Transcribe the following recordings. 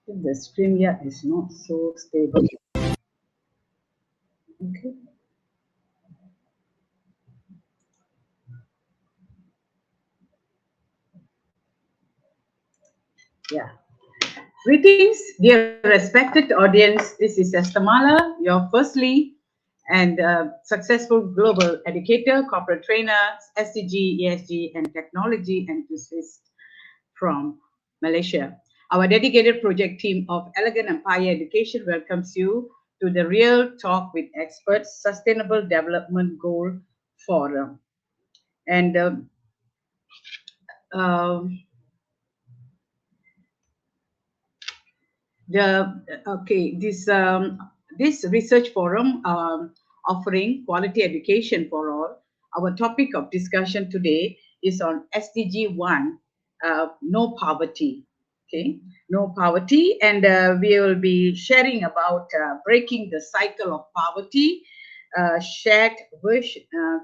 The stream here is not so stable. Okay. Yeah. Greetings, dear respected audience. This is Estamala, your firstly and successful global educator, corporate trainer, SDG, ESG, and technology enthusiast from Malaysia. Our dedicated project team of Elegant Empire Education welcomes you to the Real Talk with Experts Sustainable Development Goal Forum. And um, this research forum offering quality education for all. Our topic of discussion today is on SDG 1, no poverty. Okay, no poverty, and we will be sharing about breaking the cycle of poverty, shared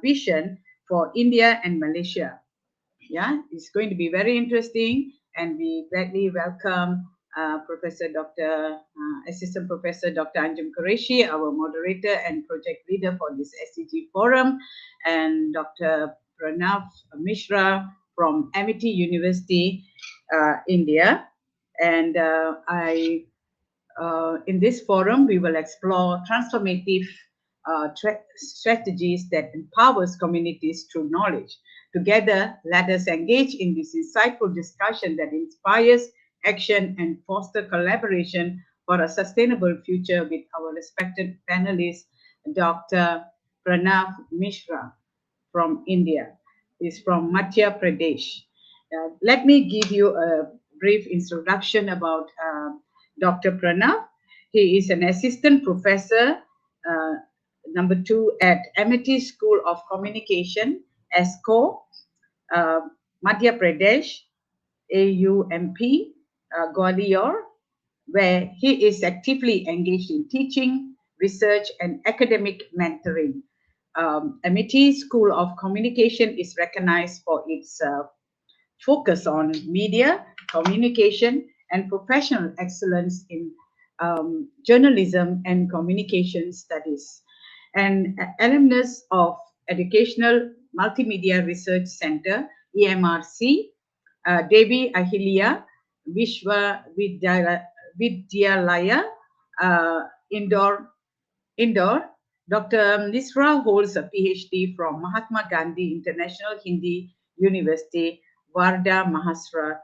vision for India and Malaysia. Yeah, it's going to be very interesting, and we gladly welcome Professor Dr. Assistant Professor Dr. Anjum Qureshi, our moderator and project leader for this SCG forum, and Dr. Pranav Mishra from Amity University, India. And in this forum, we will explore transformative strategies that empowers communities through knowledge. Together, let us engage in this insightful discussion that inspires action and foster collaboration for a sustainable future with our respected panelist, Dr. Pranav Mishra from India. He's from Madhya Pradesh. Let me give you a brief introduction about Dr. Pranav. He is an assistant professor, uh, number 2 at Amity School of Communication, ESCO, uh, Madhya Pradesh, AUMP, Gwalior, where he is actively engaged in teaching, research, and academic mentoring. Amity School of Communication is recognized for its focus on media, communication, and professional excellence in journalism and communication studies. And alumnus of Educational Multimedia Research Center, EMRC, Devi Ahilya Vidyalaya, uh, Indore, Indore. Dr. Nisra holds a PhD from Mahatma Gandhi International Hindi University, Varda, Maharashtra.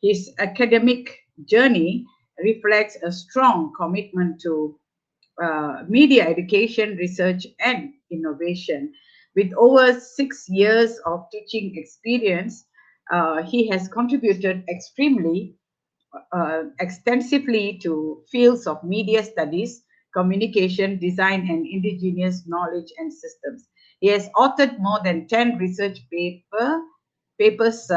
His academic journey reflects a strong commitment to media education, research, and innovation. With over 6 years of teaching experience, he has contributed extensively to fields of media studies, communication, design, and indigenous knowledge and systems. He has authored more than 10 papers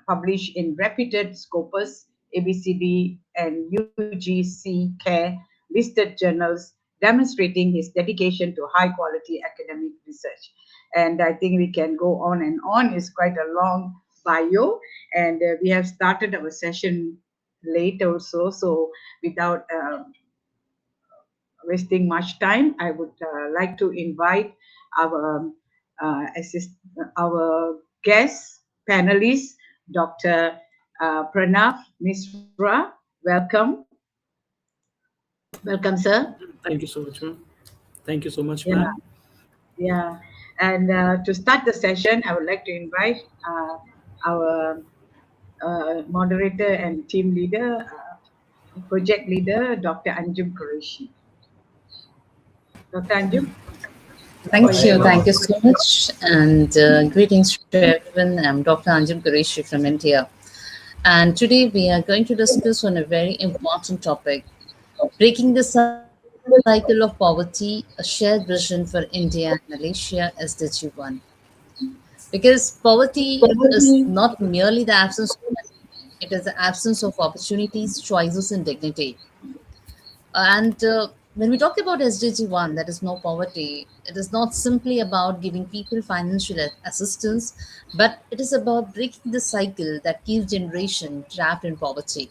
published in reputed Scopus, ABCD, and UGC Care listed journals, demonstrating his dedication to high quality academic research. And I think we can go on and on. It's quite a long bio, and we have started our session late also. So without wasting much time, I would like to invite our assist, our guest panelist, Dr. Pranav Misra. Welcome. Welcome, sir. Thank you so much, ma'am. Thank you so much, Yeah, ma'am. yeah. And to start the session, I would like to invite our moderator and team leader, project leader, Dr. Anjum Qureshi. Dr. Anjum, for Thank you. you. Thank you so much. And greetings to everyone. I'm Dr. Anjum Qureshi from India. And today we are going to discuss on a very important topic, breaking the cycle of poverty, a shared vision for India and Malaysia SDG 1. Because poverty is not merely the absence of money, it is the absence of opportunities, choices, and dignity. And when we talk about SDG 1, that is no poverty, it is not simply about giving people financial assistance, but it is about breaking the cycle that keeps generation trapped in poverty.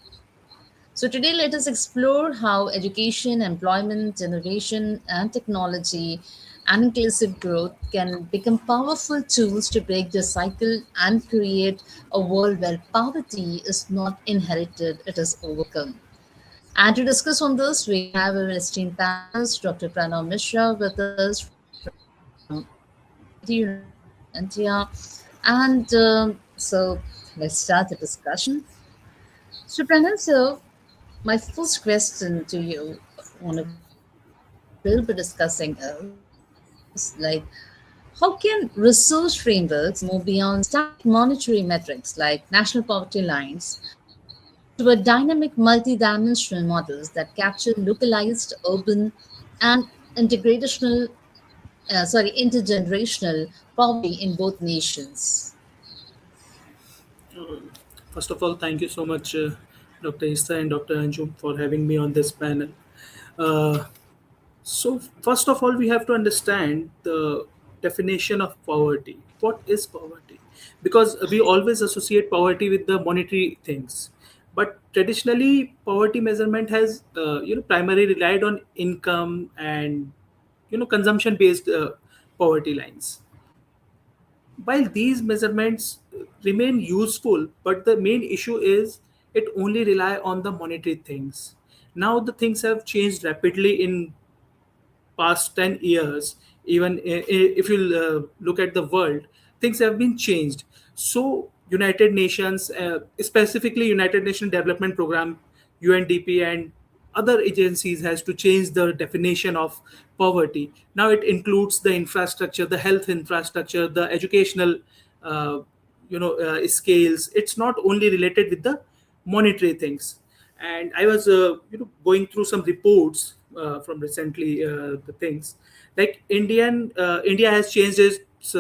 So, today let us explore how education, employment, innovation, and technology and inclusive growth can become powerful tools to break the cycle and create a world where poverty is not inherited, it is overcome. And to discuss on this, we have our esteemed panelist, Dr. Pranav Mishra, with us from IIT University of India. And so let's start the discussion. So, Pranav, so my first question to you on a what we'll be discussing is like, how can research frameworks move beyond static monetary metrics like national poverty lines toward dynamic multidimensional models that capture localized urban and integrational, intergenerational poverty in both nations? First of all, thank you so much, Dr. Issa and Dr. Anjum, for having me on this panel. Uh, so, first of all, we have to understand the definition of poverty. What is poverty? Because we always associate poverty with the monetary things, but traditionally, poverty measurement has primarily relied on income and consumption-based poverty lines. While these measurements remain useful, but the main issue is it only rely on the monetary things. Now the things have changed rapidly in past 10 years. Even if you look at the world, things have been changed. So United Nations, specifically United Nations Development Program, UNDP, and other agencies has to change the definition of poverty. Now it includes the infrastructure, the health infrastructure, the educational uh, scales. It's not only related with the monetary things. And I was going through some reports from recently, the things like India has changed its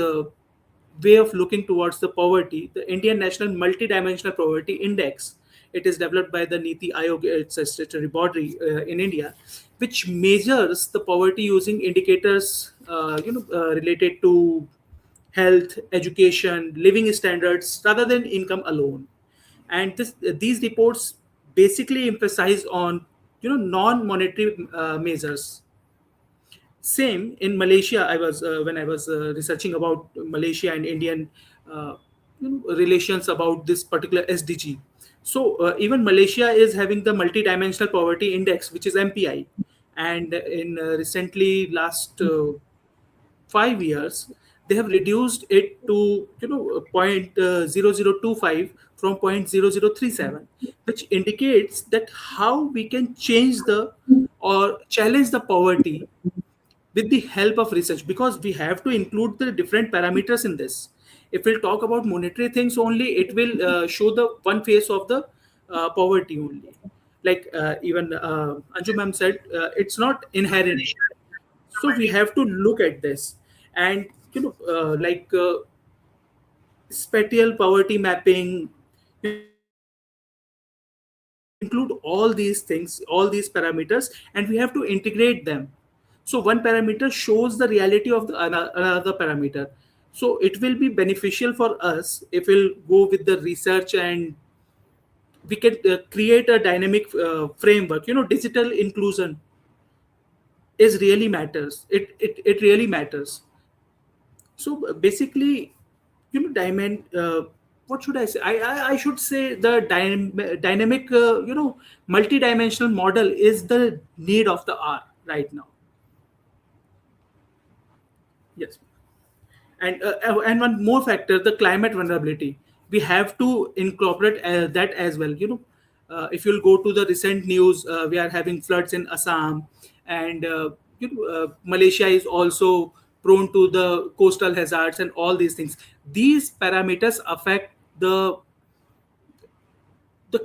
way of looking towards the poverty. The Indian National Multidimensional Poverty Index, it is developed by the Niti Aayog. It's a statutory body in India, which measures the poverty using indicators related to health, education, living standards rather than income alone. And these reports basically emphasize on non-monetary measures. Same in Malaysia. I was when I was researching about Malaysia and Indian relations about this particular SDG. So even Malaysia is having the multidimensional poverty index, which is MPI, and in recently last 5 years, they have reduced it to point 0025 from point 0037, which indicates that how we can change the or challenge the poverty with the help of research, because we have to include the different parameters in this. If we'll talk about monetary things only, it will show the one face of the poverty only. Like even Anju ma'am said, it's not inherent. So we have to look at this, and spatial poverty mapping, include all these things, all these parameters, and we have to integrate them. So one parameter shows the reality of the another parameter. So it will be beneficial for us if we'll go with the research, and we can create a dynamic framework. Digital inclusion is really matters. It really matters. So basically, diamond. What should I say? I should say the dynamic, multidimensional model is the need of the hour right now. Yes. And one more factor, the climate vulnerability. We have to incorporate that as well. If you'll go to the recent news, we are having floods in Assam, and Malaysia is also prone to the coastal hazards and all these things. These parameters affect the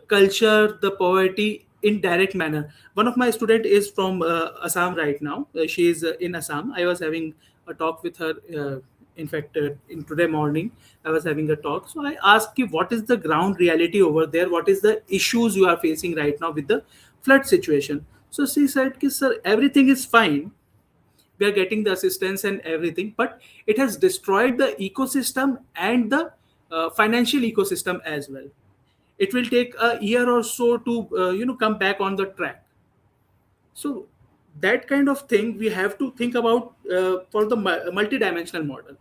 culture, the poverty in direct manner. One of my student is from Assam right now. She is in Assam. I was having a talk with her. In fact, in today morning, I was having a talk. So I asked you, what is the ground reality over there? What is the issues you are facing right now with the flood situation? So she said, "Ki, sir, everything is fine. We are getting the assistance and everything, but it has destroyed the ecosystem and the financial ecosystem as well. it will take a year or so to come back on the track. So that kind of thing we have to think about for the multidimensional model.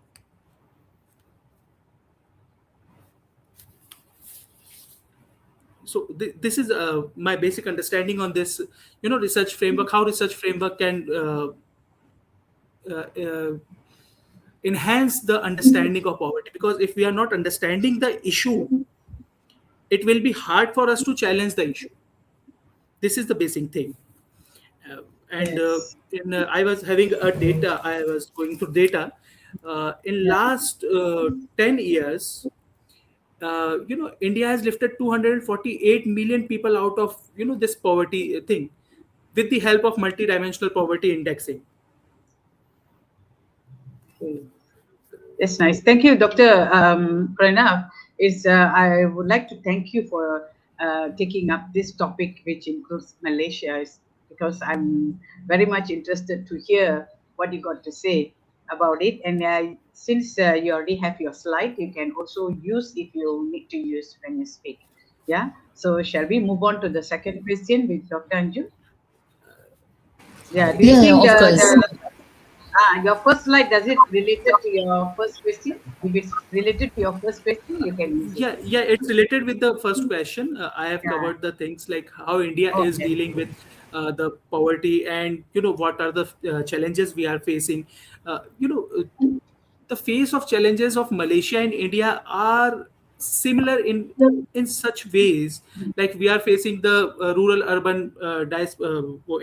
So this is my basic understanding on this, research framework, how research framework can uh, uh, enhance the understanding of poverty, because if we are not understanding the issue, it will be hard for us to challenge the issue. This is the basic thing. uh, and Yes. I was having a data, I was going through data in Yeah. last 10 years. India has lifted 248 million people out of this poverty thing, with the help of multidimensional poverty indexing. Okay. That's nice. Thank you, Dr. Pranav. I would like to thank you for taking up this topic, which includes Malaysia, because I'm very much interested to hear what you got to say about it. And since you already have your slide, you can also use if you need to use when you speak. Yeah. So shall we move on to the second question with Dr. Anju? Yeah. Do you Yeah, yeah, think of course. your first slide, does it related to your first question? If it's related to your first question, you can use it. Yeah, it's related with the first question. I have Yeah. covered the things like how India is Okay. dealing with the poverty, and what are the challenges we are facing. The face of challenges of Malaysia and India are similar in such ways, like we are facing the rural urban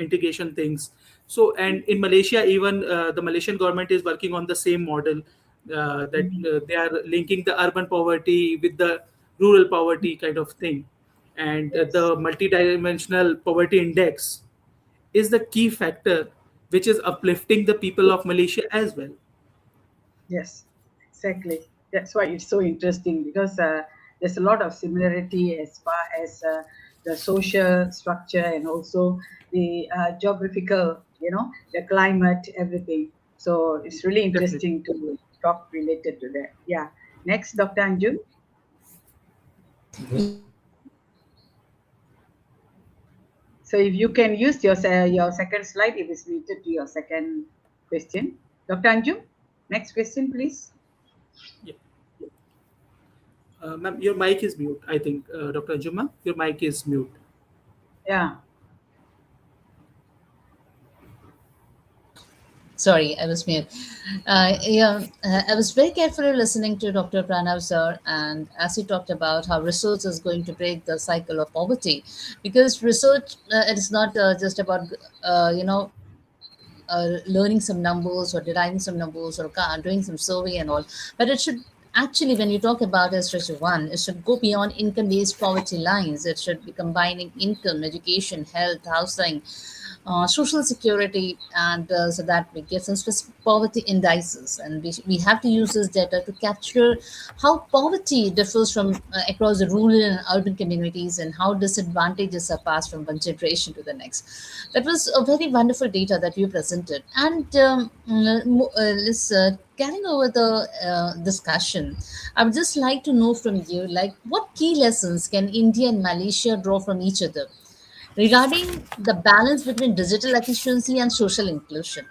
integration things. So, and in Malaysia, even the Malaysian government is working on the same model, that Mhm. they are linking the urban poverty with the rural poverty kind of thing. And Yes. the multidimensional poverty index is the key factor which is uplifting the people of Malaysia as well. Yes. Exactly. That's why it's so interesting because there's a lot of similarity as far as the social structure and also the geographical, the climate, everything. So it's really Definitely. interesting to talk related to that. Yeah. Next, Dr. Anju. So if you can use your second slide, if it's related to your second question. Dr. Anju, next question, please. Yeah. Ma'am, your mic is mute. I think, Dr. Juma, your mic is mute. Yeah. Sorry, I was mute. I was very carefully listening to Dr. Pranav sir, and as he talked about how research is going to break the cycle of poverty, because research it is not just about learning some numbers or deriving some numbers or doing some survey and all, but it should actually, when you talk about SDG 1, it should go beyond income-based poverty lines. It should be combining income, education, health, housing, social security, and so that we get some specific poverty indices. And we have to use this data to capture how poverty differs from across the rural and urban communities, and how disadvantages are passed from one generation to the next. That was a very wonderful data that you presented. And let's carrying over the discussion, I would just like to know from you, like, what key lessons can India and Malaysia draw from each other regarding the balance between digital efficiency and social inclusion,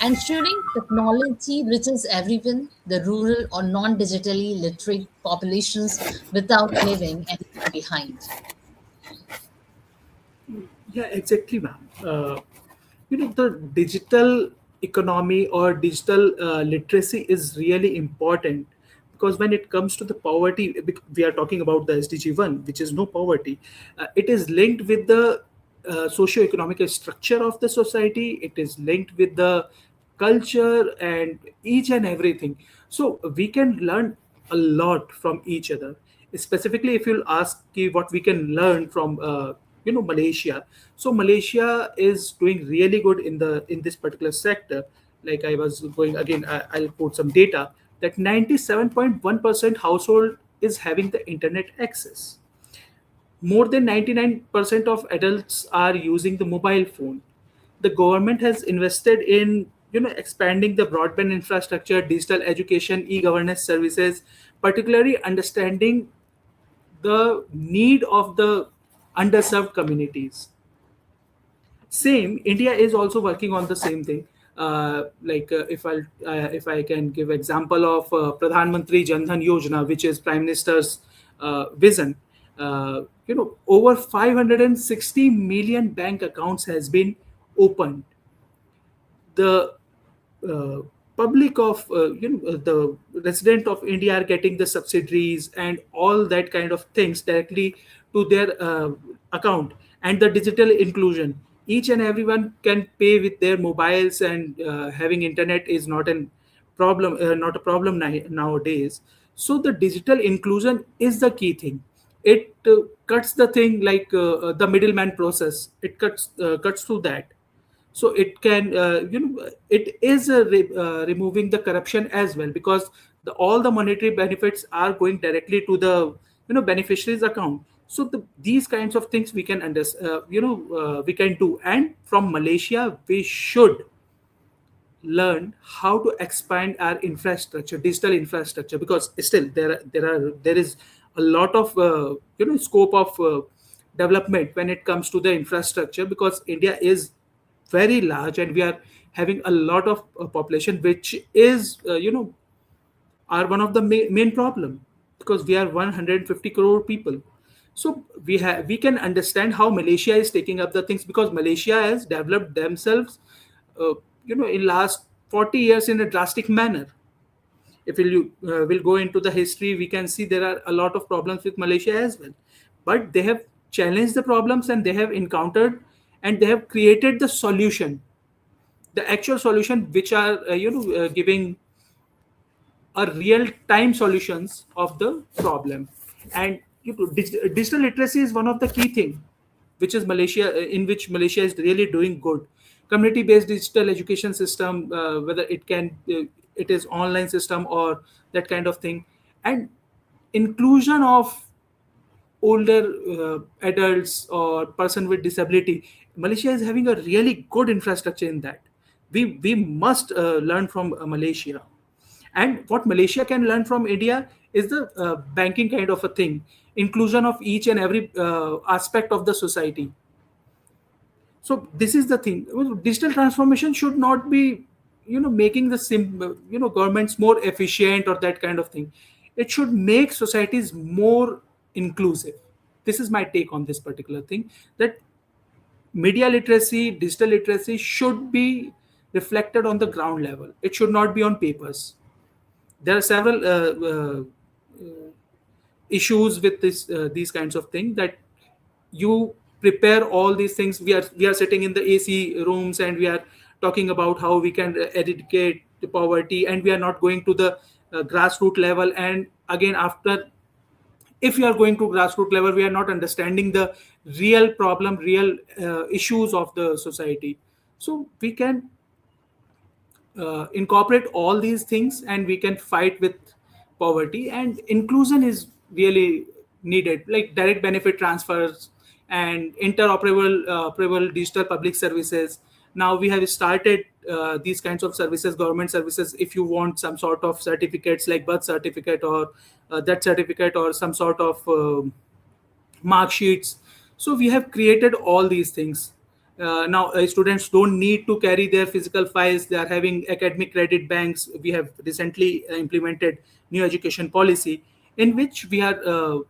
ensuring technology reaches everyone, the rural or non-digitally literate populations, without leaving anyone behind. Yeah, exactly, ma'am. The digital economy or digital literacy is really important, because when it comes to the poverty, we are talking about the SDG 1, which is no poverty. It is linked with the socio-economic structure of the society. It is linked with the culture and each and everything. So we can learn a lot from each other. Specifically, if you'll ask what we can learn from Malaysia. So Malaysia is doing really good in this particular sector. Like I was going again, I'll quote some data that 97.1% household is having the internet access. More than 99% of adults are using the mobile phone. The government has invested in expanding the broadband infrastructure, digital education, e-governance services, particularly understanding the need of the underserved communities. Same, India is also working on the same thing. If I can give example of Pradhan Mantri Jan Dhan Yojana, which is Prime Minister's vision. Over 560 million bank accounts has been opened. The uh, public of the resident of India are getting the subsidies and all that kind of things directly to their account. And the digital inclusion, each and everyone can pay with their mobiles, and having internet is not a problem nowadays. So the digital inclusion is the key thing. It cuts the thing, like the middleman process, it cuts through that. So it can it is removing the corruption as well, because all the monetary benefits are going directly to the beneficiaries account. So these kinds of things we can we can do. And from Malaysia we should learn how to expand our infrastructure, digital infrastructure, because still there is a lot of scope of development when it comes to the infrastructure, because India is very large and we are having a lot of population, which is are one of the main problem, because we are 150 crore people. So we can understand how Malaysia is taking up the things, because Malaysia has developed themselves uh, in last 40 years in a drastic manner. If will go into the history, we can see there are a lot of problems with Malaysia as well, but they have challenged the problems, and they have encountered, and they have created the solution, the actual solution, which are giving a real time solutions of the problem. And digital literacy is one of the key thing, which is Malaysia, in which Malaysia is really doing good. Community based digital education system, whether it is online system or that kind of thing. And inclusion of older adults or person with disability, Malaysia is having a really good infrastructure in that. We must learn from Malaysia. And what Malaysia can learn from India is the banking kind of a thing, inclusion of each and every aspect of the society. So this is the thing. Well, digital transformation should not be making the governments more efficient or that kind of thing. It should make societies more inclusive. This is my take on this particular thing, that media literacy, digital literacy should be reflected on the ground level. It should not be on papers. There are several issues with these kinds of things, that you prepare all these things. We are sitting in the AC rooms, and we are talking about how we can eradicate the poverty, and we are not going to the grassroots level. And again, after, if you are going to grassroots level, we are not understanding the real problem, real issues of the society. So we can incorporate all these things, and we can fight with poverty. And inclusion is really needed, like direct benefit transfers and interoperable operable digital public services. Now we have started these kinds of services, government services. If you want some sort of certificates like birth certificate or death certificate, or some sort of mark sheets. So we have created all these things. Now students don't need to carry their physical files. They are having academic credit banks. We have recently implemented new education policy, in which we are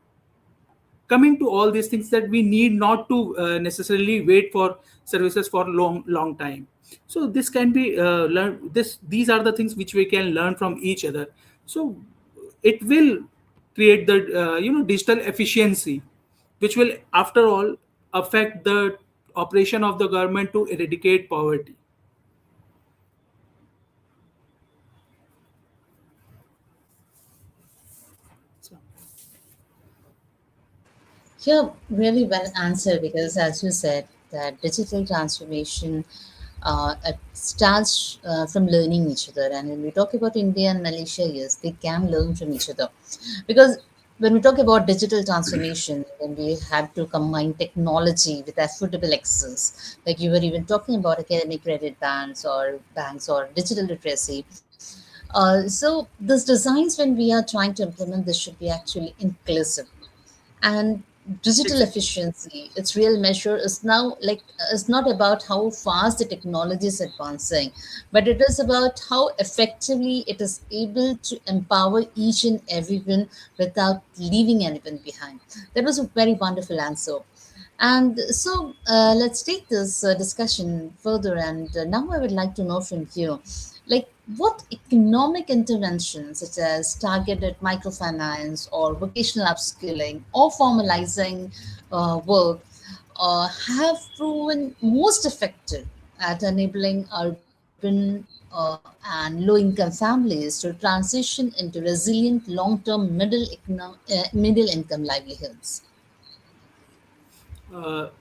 coming to all these things, that we need not to necessarily wait for services for long time. So this can be learned. These are the things which we can learn from each other. So it will create the digital efficiency, which will after all affect the operation of the government to eradicate poverty. So, Yeah, really well answered, because as you said, that digital transformation it starts from learning each other. And when we talk about India and Malaysia, yes, they can learn from each other. Because when we talk about digital transformation, then we have to combine technology with affordable access. Like you were even talking about academic credit banks or digital literacy. So these designs, when we are trying to implement this, should be actually inclusive. And digital Exactly. efficiency, its real measure is now like is not about how fast the technology is advancing, but it is about how effectively it is able to empower each and everyone without leaving anyone behind. That was a very wonderful answer. And so let's take this discussion further. And now I would like to know from you, like, what economic interventions, such as targeted microfinance or vocational upskilling or formalizing work, have proven most effective at enabling urban and low-income families to transition into resilient long-term middle income livelihoods?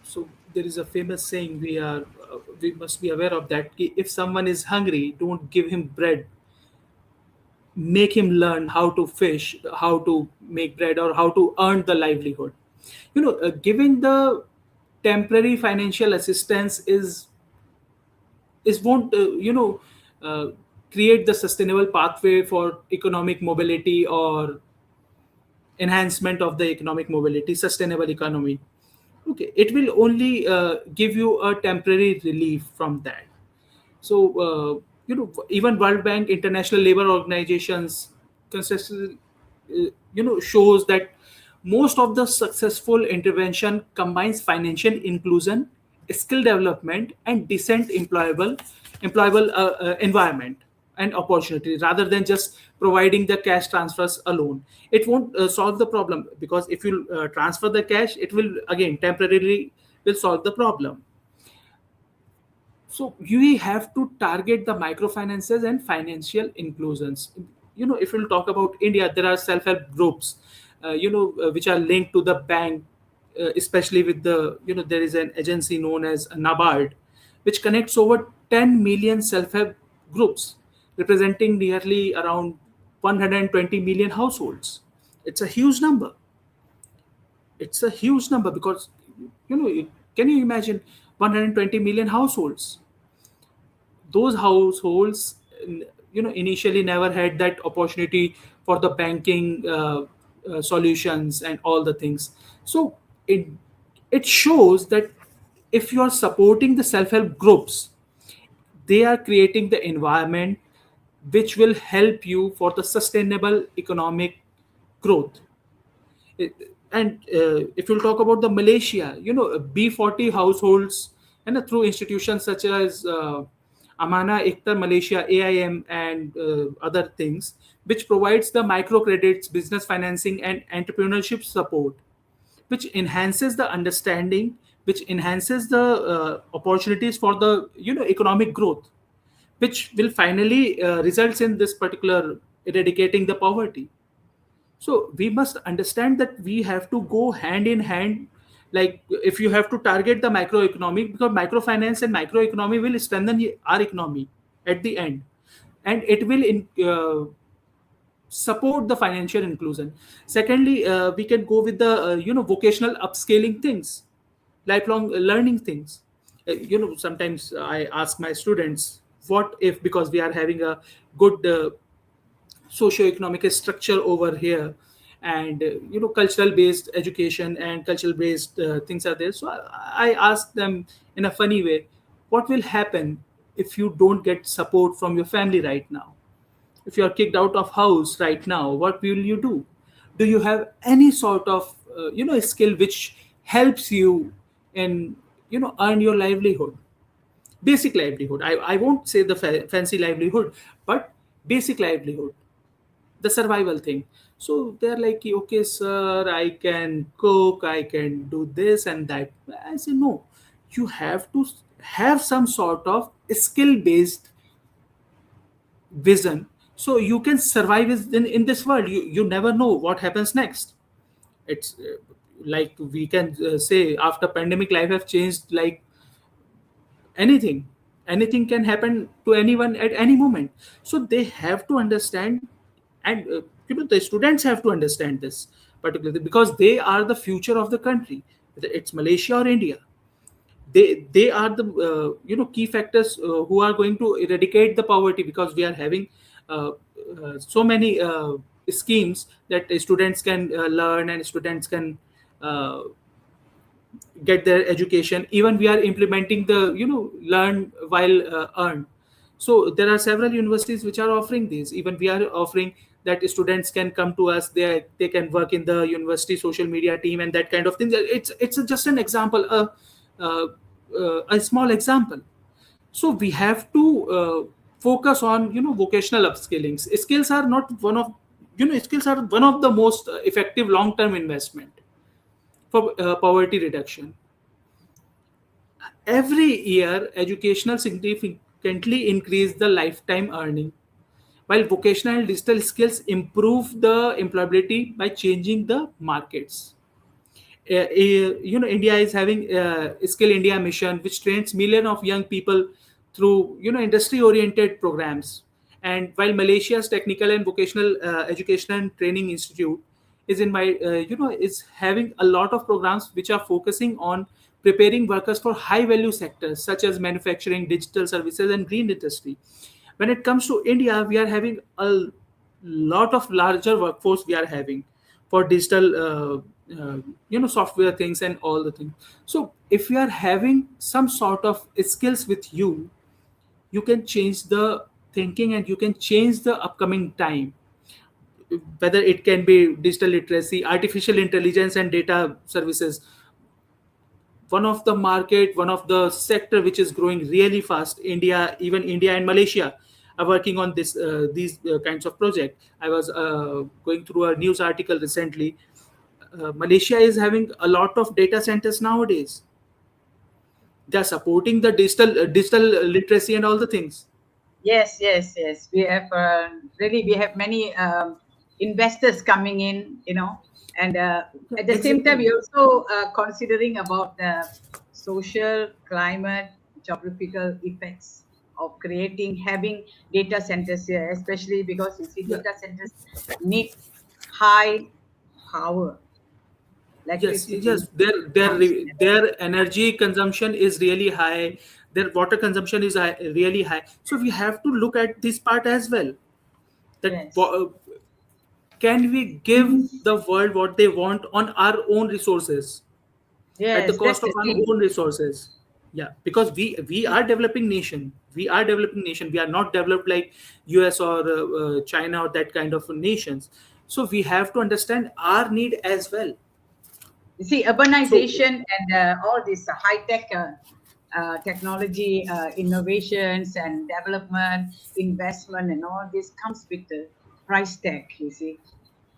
So there is a famous saying we must be aware of that. कि if someone is hungry, don't give him bread. Make him learn how to fish, how to make bread, or how to earn the livelihood. Giving the temporary financial assistance is won't uh, create the sustainable pathway for economic mobility or enhancement of the economic mobility, sustainable economy. Okay, it will only give you a temporary relief from that. So even World Bank, international labor organizations consistently shows that most of the successful intervention combines financial inclusion, skill development, and decent employable environment and opportunity, rather than just providing the cash transfers alone. It won't solve the problem, because if you transfer the cash, it will again temporarily will solve the problem. So we have to target the microfinances and financial inclusions. If we'll talk about India, there are self-help groups, which are linked to the bank, especially with there is an agency known as NABARD, which connects over 10 million self-help groups, representing nearly around 120 million households. It's a huge number. It's a huge number because, can you imagine 120 million households? Those households initially never had that opportunity for the banking solutions and all the things. So it shows that if you are supporting the self-help groups, they are creating the environment which will help you for the sustainable economic growth. And if you'll talk about the Malaysia, B40 households, and through institutions such as Amana Ikhtar Malaysia, AIM, and other things, which provides the microcredits, business financing, and entrepreneurship support, which enhances the understanding, which enhances the opportunities for the economic growth, which will finally results in this particular eradicating the poverty. So we must understand that we have to go hand in hand. Like if you have to target the microeconomic, because microfinance and microeconomy will strengthen our economy at the end, and it will support the financial inclusion. Secondly, we can go with the vocational upscaling things, lifelong learning things. Sometimes I ask my students, what if, because we are having a good socio-economic structure over here, and cultural based education and cultural based things are there. So I ask them in a funny way, what will happen if you don't get support from your family right now? If you are kicked out of house right now, what will you do? Do you have any sort of skill which helps you in earn your livelihood, basic livelihood? I won't say the fancy livelihood, but basic livelihood, the survival thing. So they're like, okay sir, I can cook, I can do this and that. I say no, you have to have some sort of skill based vision, so you can survive in this world. You never know what happens next. It's like we can say after pandemic, life have changed like anything. Anything can happen to anyone at any moment. So they have to understand, and the students have to understand this particularly, because they are the future of the country, whether it's Malaysia or India. They are the key factors who are going to eradicate the poverty, because we are having so many schemes that students can learn, and students can uh, get their education. Even we are implementing the learn while earn. So there are several universities which are offering these. Even we are offering that students can come to us, they can work in the university social media team and that kind of thing. It's just an example, uh, a small example. So we have to focus on vocational upskillings. Skills are not one of skills are one of the most effective long term investment for poverty reduction. Every year, educational significantly increase the lifetime earning, while vocational and digital skills improve the employability by changing the markets. India is having skill India mission, which trains millions of young people through industry oriented programs. And while Malaysia's technical and vocational education and training institute is in my is having a lot of programs which are focusing on preparing workers for high value sectors such as manufacturing, digital services and green industry. When it comes to India, we are having a lot of larger workforce we are having for digital software things and all the things. So if we are having some sort of skills with you, you can change the thinking and you can change the upcoming time, whether it can be digital literacy, artificial intelligence and data services. One of the sector which is growing really fast. Even India and Malaysia are working on these kinds of project. I was going through a news article recently. Malaysia is having a lot of data centers nowadays. They're supporting the digital literacy and all the things. Yes, yes, yes. We have really we have many investors coming in, and at the same time, Exactly. we're also considering about the social, climate, geographical effects of having data centers here, especially because you see Yeah. data centers need high power, Yes, electricity yes. Their consumption. energy consumption is really high. Their water consumption is really high. So we have to look at this part as well. That Yes, can we give the world what they want on our own resources at the yes, that's cost of the our thing. own resources? Yeah, because we are developing nation. We are developing nation. We are not developed like US or China or that kind of nations. So we have to understand our need as well. You see, So urbanization and all this high tech technology innovations and development, investment, and all this comes with the price tag. You see,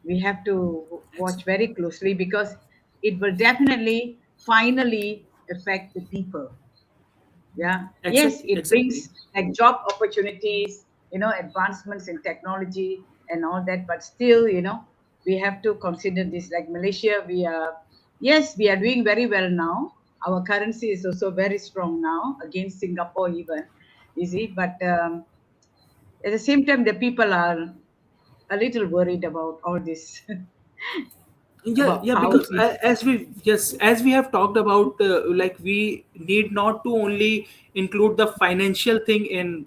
we have to watch very closely because it will definitely finally affect the people. Yeah, yes, it exactly. brings like job opportunities, advancements in technology and all that, but still, we have to consider this. Like Malaysia, yes, we are doing very well now. Our currency is also very strong now against Singapore even, you see, but at the same time the people are a little worried about all this Yeah, about yeah, power because issues. as we have talked about, like we need not to only include the financial thing in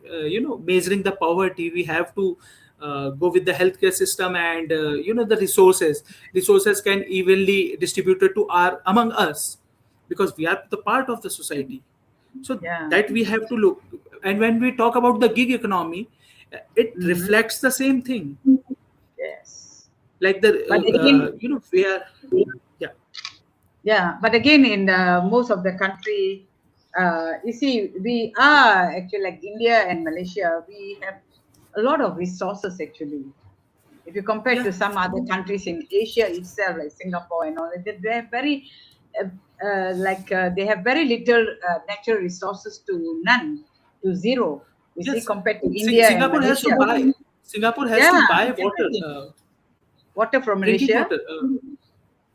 measuring the poverty. We have to go with the healthcare system and the resources can evenly distributed to our among us, because we are the part of the society. So Yeah. that we have to look. And when we talk about the gig economy, it Hmm. reflects the same thing. Yes, Like the but again, we are. Yeah. yeah, but again, in most of the country, you see, we are actually like India and Malaysia. We have a lot of resources actually. If you compare Yeah. to some other countries in Asia itself, like Singapore and all, they have very, they have very little natural resources to none, to zero. You see, Yes, compared to India and Singapore has to Malaysia. buy. Singapore has to Yeah, buy water, everything. Water from drinking Malaysia. water.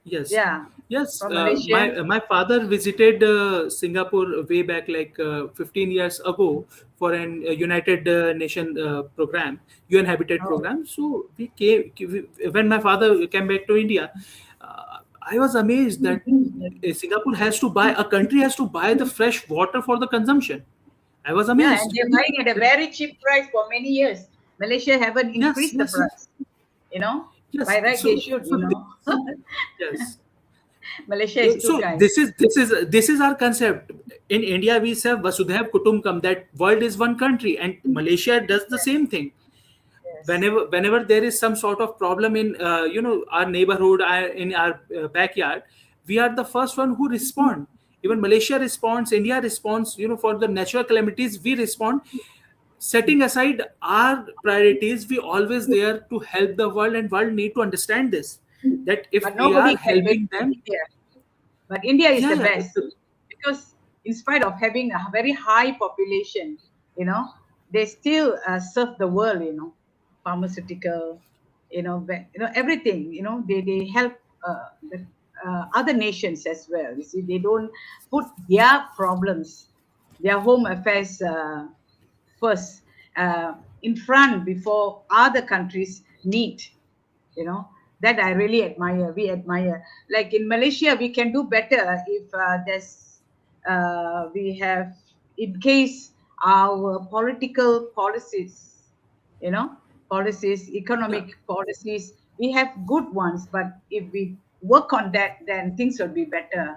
Yes, Yeah, yes. from Malaysia. My father visited Singapore way back, like 15 years ago, for an United Nation program, UN Habitat Oh, program. So when my father came back to India. I was amazed that Singapore has to buy, a country has to buy the fresh water for the consumption. I was yeah, and amazed. they're buying at a very cheap price for many years. Malaysia haven't Yes, increased the yes, yes. price, you know. Yes, By right, they should, so you know. yes. Malaysia is too So kind. this is our concept. In India, we say Vasudhaiv Kutumbakam, that world is one country, and Malaysia does the same thing. Yes. Whenever there is some sort of problem in our neighborhood, in our backyard, we are the first one who respond. Even Malaysia responds, India responds. For the natural calamities, we respond. Setting aside our priorities, we always there to help the world, and world need to understand this, that if But we are nobody can make helping it them. India. But India is Yeah, the yeah, best because, in spite of having a very high population, you know, they still serve the world. Pharmaceutical, everything. They help the other nations as well. You see, they don't put their problems, their home affairs first, in front before other countries need. you know that I really admire. We admire, like in Malaysia, we can do better if there's we have, in case our political policies, you know yeah, economic policies, we have good ones, but if we work on that, then things will be better.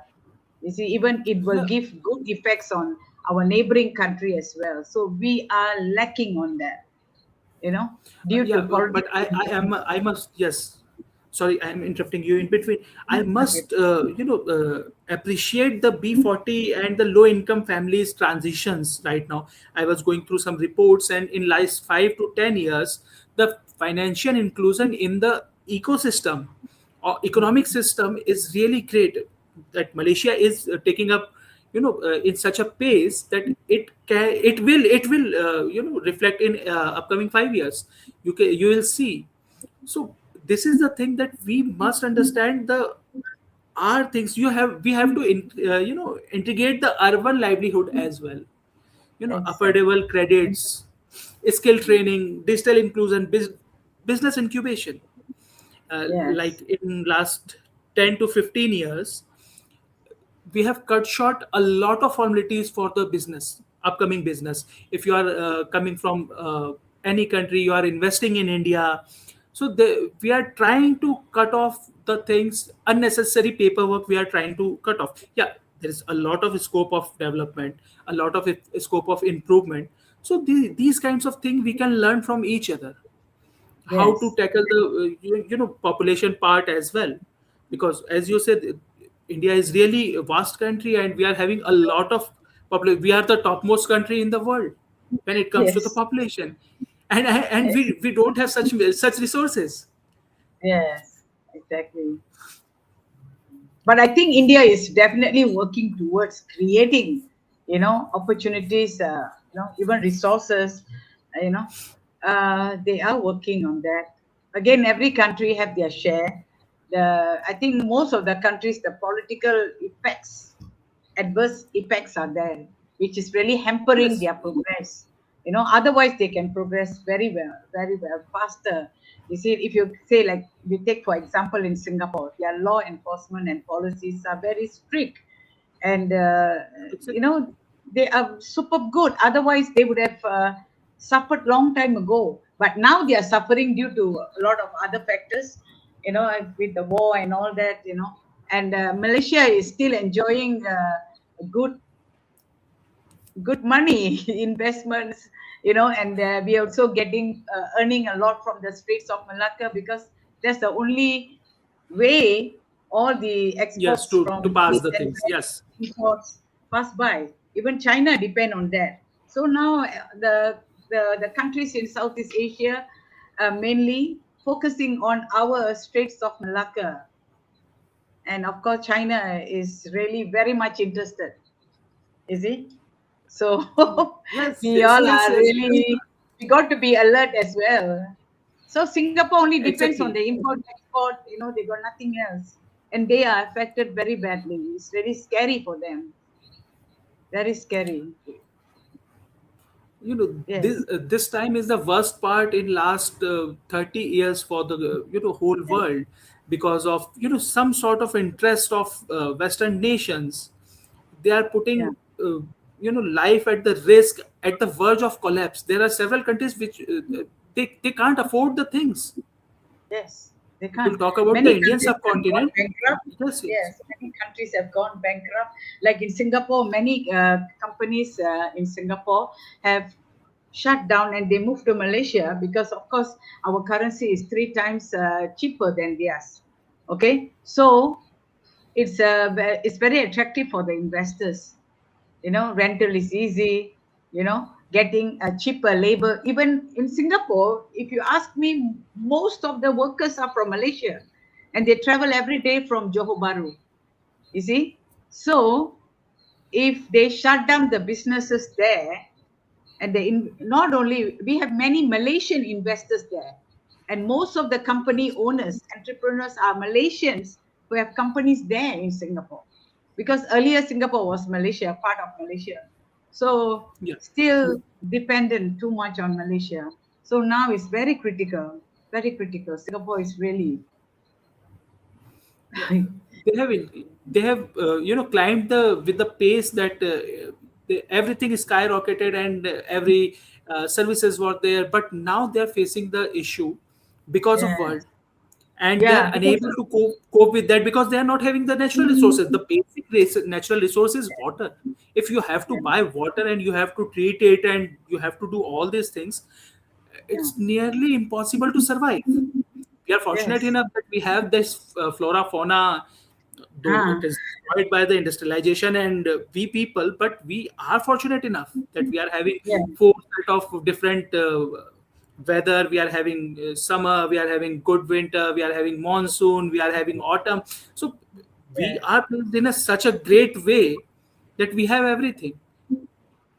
You see, even it will yeah. give good effects on our neighboring country as well. So we are lacking on that, you know due Yeah, to but political I must, yes. Sorry, I am interrupting you in between. I okay. must, appreciate the B40 and the low income families transitions right now. I was going through some reports, and in last 5 to 10 years, the financial inclusion in the ecosystem or economic system is really great. That Malaysia is taking up, in such a pace that it will reflect in upcoming 5 years. You will see. So this is the thing that we must understand. The are things you have we have to integrate the urban livelihood as well. Exactly. Affordable credits, skill training, digital inclusion, business incubation. Like Yes. in last 10 to 15 years, we have cut short a lot of formalities for the business, upcoming business. If you are coming from any country, you are investing in India. So we are trying to cut off the things, unnecessary paperwork we are trying to cut off. Yeah, there is a lot of scope of development, a lot of scope of improvement. So these kinds of things we can learn from each other, how to Yes. tackle the population part as well. Because as you said, India is really a vast country, and we are having a lot of we are the topmost country in the world when it comes to the Yes. population. And we don't have such resources. Yes. Exactly. But I think India is definitely working towards creating, opportunities, even resources, you know, they are working on that. Again, every country have their share. I think most of the countries, the political effects, adverse effects are there, which is really hampering Yes. their progress. Otherwise they can progress very well, faster. You see, if you say, like, we take for example in Singapore, their law enforcement and policies are very strict, and Exactly. they are super good. Otherwise they would have suffered long time ago, but now they are suffering due to a lot of other factors, with the war and all that. And Malaysia is still enjoying good good money investments, and we are also getting earning a lot from the Straits of Malacca, because that's the only way all the Yes, exports to from pass East the and things. West Yes. imports pass by. Even China depend on that. So now the countries in Southeast Asia are mainly focusing on our Straits of Malacca, and of course China is really very much interested. Is it? So Yes, we yes, all yes, are yes, yes. really, we got to be alert as well. So Singapore only depends on Exactly. the import export. They got nothing else, and they are affected very badly. It's very scary for them. Very scary. This Yes. this time is the worst part in last 30 years for the whole Yes. world, because of some sort of interest of Western nations. They are Yeah. putting life at the risk, at the verge of collapse. There are several countries which they can't afford the things. Yes. They If you can't. talk about the Many Indian countries have gone subcontinent, bankrupt. yes, yes, Yes, many countries have gone bankrupt. Like in Singapore, many companies in Singapore have shut down and they moved to Malaysia because, of course, our currency is three times cheaper than theirs. Okay, so it's very attractive for the investors. Rental is easy. Getting a cheaper labor. Even in Singapore, if you ask me, most of the workers are from Malaysia, and they travel every day from Johor Bahru. You see, so if they shut down the businesses there, and not only we have many Malaysian investors there, and most of the company owners, entrepreneurs are Malaysians who have companies there in Singapore, because earlier Singapore was Malaysia, part of Malaysia, so yeah. still dependent too much on Malaysia. So now it's very critical, very critical. Singapore is really Yeah, they have climbed the with the pace that everything is skyrocketed, and every services were there, but now they are facing the issue because of world, yes, and they are yeah, because unable to cope with that because they are not having the natural resources. The basic natural resource is water. If you have to yeah, buy water and you have to treat it and you have to do all these things, yeah, it's nearly impossible to survive. We are fortunate yes, enough that we have this flora fauna, though it ah, is destroyed by the industrialization and we people, but we are fortunate enough that we are having yeah, four set of different weather. We are having summer, we are having good winter, we are having monsoon, we are having autumn. So we yes. are placed in such a great way that we have everything.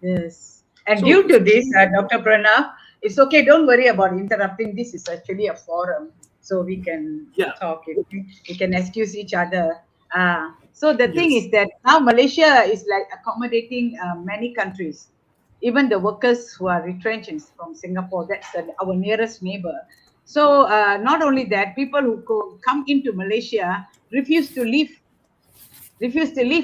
Yes. And So due to this, Dr. Pranav, it's okay. Don't worry about interrupting. This is actually a forum, so we can yeah, talk. We can excuse each other. So the thing yes, is that now Malaysia is like accommodating many countries, even the workers who are retrenched from Singapore. That's our nearest neighbor. So not only that, people who come into Malaysia refuse to leave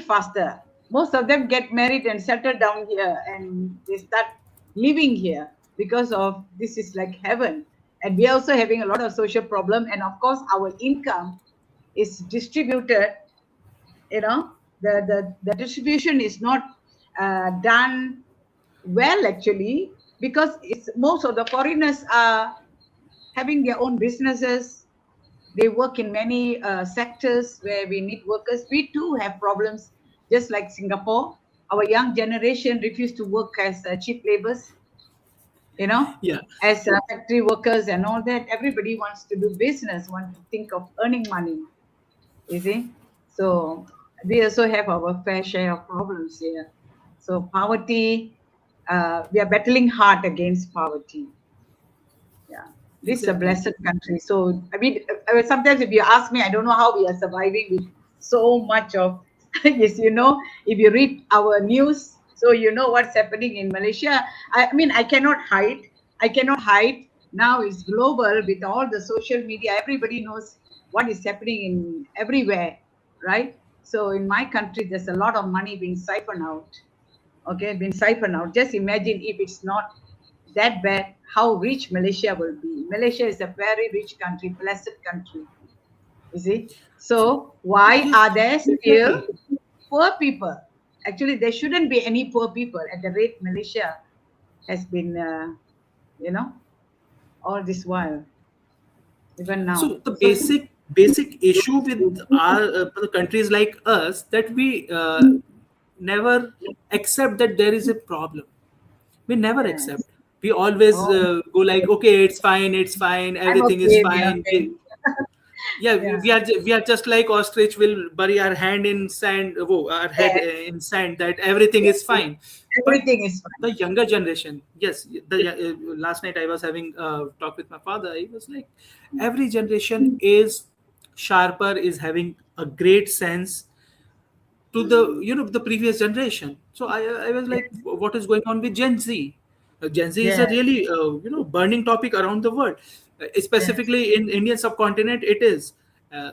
faster. Most of them get married and settle down here, and they start living here because of this is like heaven. And we are also having a lot of social problem, and of course our income is distributed. The distribution is not done well actually, because it's most of the foreigners are having their own businesses. They work in many sectors where we need workers. We too have problems, just like Singapore. Our young generation refuse to work as cheap laborers, you know, yeah. as factory workers and all that. Everybody wants to do business, want to think of earning money, you see. So we also have our fair share of problems here. So poverty, we are battling hard against poverty. Yeah, this is a Exactly. blessed country. So sometimes if you ask me, I don't know how we are surviving with so much of yes, if you read our news, so you know what's happening in Malaysia. I mean, I cannot hide. Now it's global with all the social media. Everybody knows what is happening in everywhere, right? So in my country, there's a lot of money being siphoned out. Okay, been siphoned out. Just imagine if it's not that bad, how rich Malaysia will be. Malaysia is a very rich country, blessed country. You see? So why Yes, are there still exactly. poor people? Actually, there shouldn't be any poor people at the rate Malaysia has been, you know, all this while, even now. So the So basic issue with our countries like us, that we never accept that there is a problem. We never yes. accept. We always Oh, go like, okay, it's fine, I'm everything is okay. We are fine. okay. Yeah, Yeah. we are just like ostrich, will bury our hand in sand, our head Yes. in sand, that everything is Yes. fine. But Everything is the fine. younger generation, yes, last night I was having a talk with my father. He was like, every generation is sharper, is having a great sense to the the previous generation. So I was like, Yes. what is going on with Gen Z? Gen Z is a Yes. really burning topic around the world. Yes. Specifically in Indian subcontinent it is.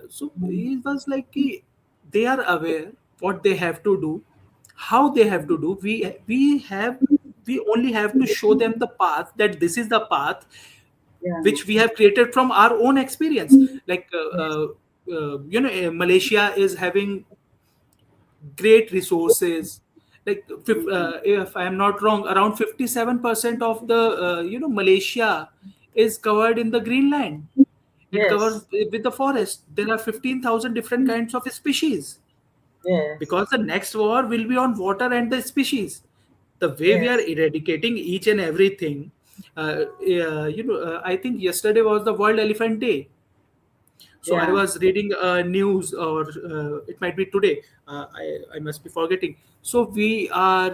So Mm. he was like, they are aware what they have to do, how they have to do. We only have to show them the path, that this is the path. Yeah. which we have created from our own experience. Like Yes. Malaysia is having great resources. Like if I am not wrong, around 57% of the Malaysia is covered in the Greenland. It covers Yes. with the forest. There are 15,000 different kinds of species, Yes. because the next war will be on water and the species. The way we are Yes. eradicating each and everything, I think yesterday was the World Elephant Day. So I Yeah. was reading news, or it might be today. I must be forgetting. So we are,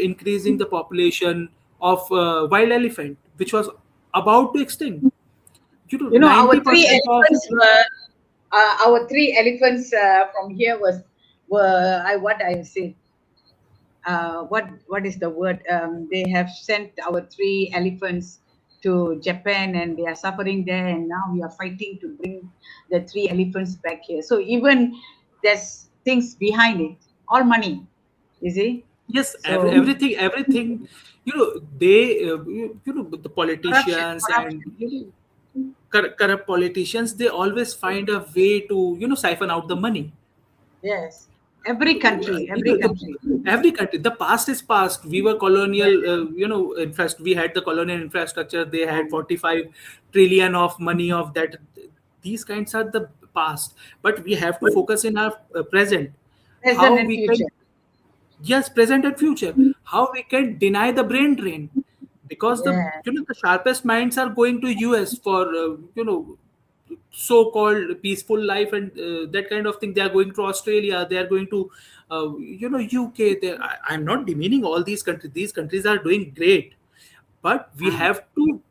increasing the population of wild elephant, which was about to extinct. You know, our Ninety three percent of elephants were our three elephants from here was were I what I say what is the word? They have sent our three elephants to Japan and they are suffering there, and now we are fighting to bring the three elephants back here. So even there's things behind it, all money, you see. yes, So everything. They, the corruption, politicians and corruption. corrupt politicians, they always find a way to siphon out the money. Yes, every country, You every know, country. every country, the past is past. We were Yeah, colonial, we had the colonial infrastructure. They had 45 trillion of money of that. These kinds are the past, but we have to focus in our present. present How and we future. can, yes, present and future, how we can deny the brain drain, because the Yeah, the sharpest minds are going to US for so-called peaceful life, and that kind of thing. They are going to Australia, they are going to UK. I'm not demeaning all these countries. These countries are doing great, but we uh, have to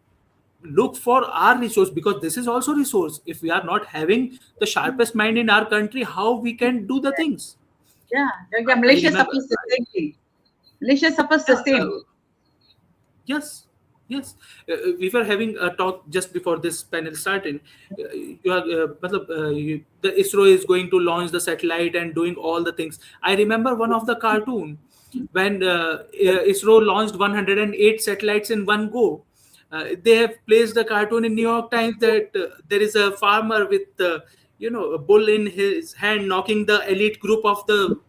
look for our resource, because this is also resource. If we are not having the sharpest mind in our country, how we can do the things? yeah, yeah. Yeah, I Malaysia remember, suffers the same thing. Malaysia suffers the yeah, same. yes, yes. We were having a talk just before this panel started. The ISRO is going to launch the satellite and doing all the things. I remember one of the cartoon when ISRO launched 108 satellites in one go. They have placed the cartoon in New York Times that there is a farmer with a bull in his hand knocking the elite group of the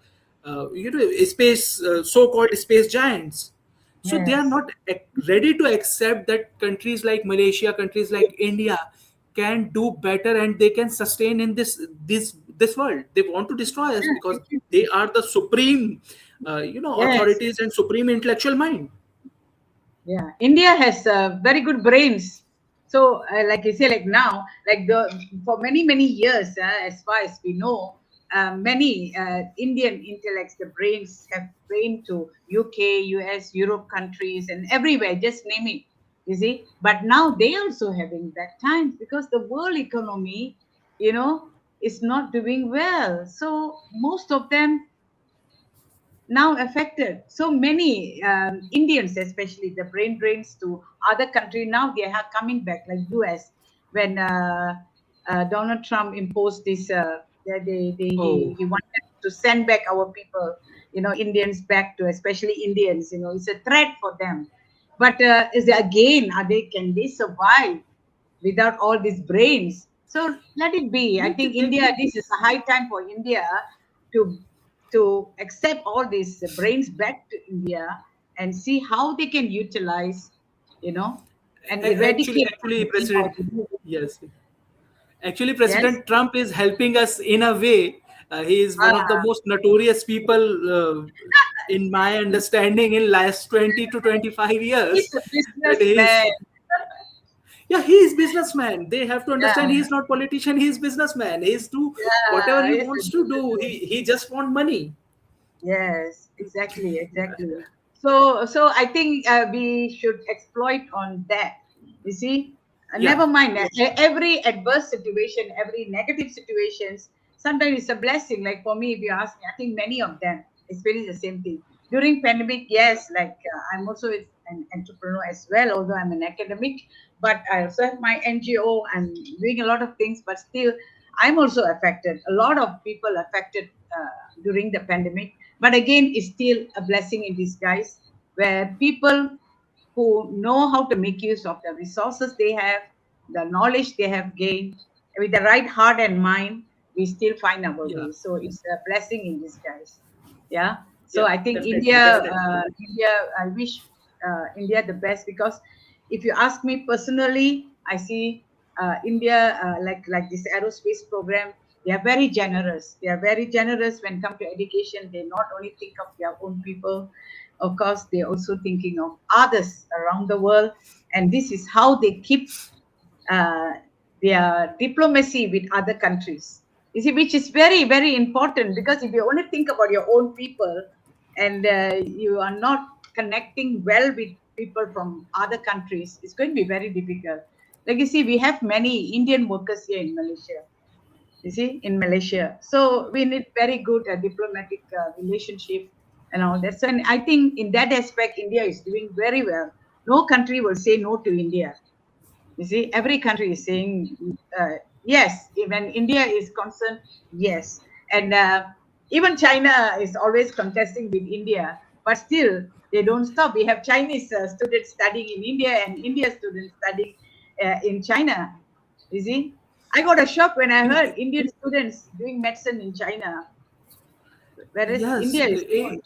space so-called space giants. So they are Yes, not ready to accept that countries like Malaysia, countries like India can do better and they can sustain in this world. They want to destroy us yeah, because they exactly. are the supreme Yes, authorities and supreme intellectual mind. yeah. India has very good brains. So, like you say, like now, like the for many many years, as far as we know, many Indian intellects, the brains have been to UK, US, Europe countries, and everywhere. Just name it. You see, but now they also having that times because the world economy, you know, is not doing well. So most of them now affected. So many Indians, especially the brain drains to other country. Now they are coming back, like US, when Donald Trump imposed this. Oh, He wanted to send back our people, Indians back to, especially Indians. It's a threat for them. But is there again? Can they survive without all these brains? So let it be. I yeah, think India. This is a high time for India to accept all these brains back to India and see how they can utilize, you know, and actually, eradicate actually, and see how President, to do it. yes, actually, Yes. President Trump is helping us in a way. He is one of the Ah, most notorious people, in my understanding, in last 20 to 25 years. he's a That he's, businessman. yeah, he is businessman. They have to understand he Yeah, is not politician. He is businessman. He is do whatever yeah, he he's a wants to do. businessman. He just want money. Yes, exactly, exactly. So I think we should exploit on that. You see, Yeah, never mind every adverse situation, every negative situations. Sometimes it's a blessing. Like for me, if you ask me, I think many of them, it's really the same thing. During pandemic, yes, like I'm also an entrepreneur as well, although I'm an academic, but I also have my NGO. I'm doing a lot of things, but still, I'm also affected. A lot of people affected during the pandemic, but again, it's still a blessing in disguise where people who know how to make use of the resources they have, the knowledge they have gained, with the right heart and mind, we still find our Yeah, way. So it's a blessing in disguise. Yeah. So yeah, I think definitely, India, definitely. India, I wish India the best, because if you ask me personally, I see India like this aerospace program. They are very generous. They are very generous when come to education. They not only think of their own people, of course, they are also thinking of others around the world. And this is how they keep uh, their diplomacy with other countries. You see, which is very, very important, because if you only think about your own people and you are not connecting well with people from other countries, it's going to be very difficult. Like you see, we have many Indian workers here in Malaysia. You see, in Malaysia, so we need very good diplomatic relationship and all that. So, and I think in that aspect, India is doing very well. No country will say no to India. You see, every country is saying yes. When India is concerned, yes. And even China is always contesting with India, but still they don't stop. We have Chinese students studying in India and India students studying in China. You see, I got a shock when I heard Indian students doing medicine in China, whereas Yes, India is not.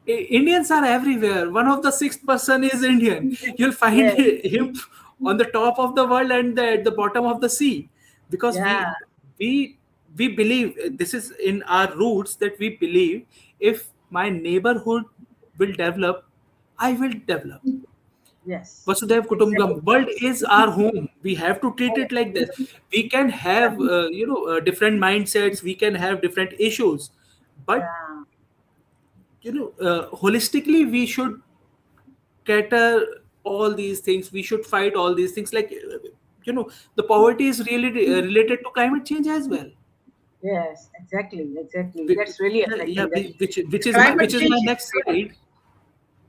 Indians are everywhere. One of the sixth person is Indian. You'll find Yes, him on the top of the world and at the bottom of the sea, because yeah, we we believe, this is in our roots, that we believe if my neighborhood will develop, I will develop. yes, Vasudhaiv exactly. Kutumbakam. World is our home. We have to treat it like this. We can have different mindsets. We can have different issues, but Yeah, holistically we should cater all these things. We should fight all these things. Like the poverty is really related to climate change as well. yes, exactly, exactly. That's really Yeah, yeah, affecting that. which is my Climate change is next slide.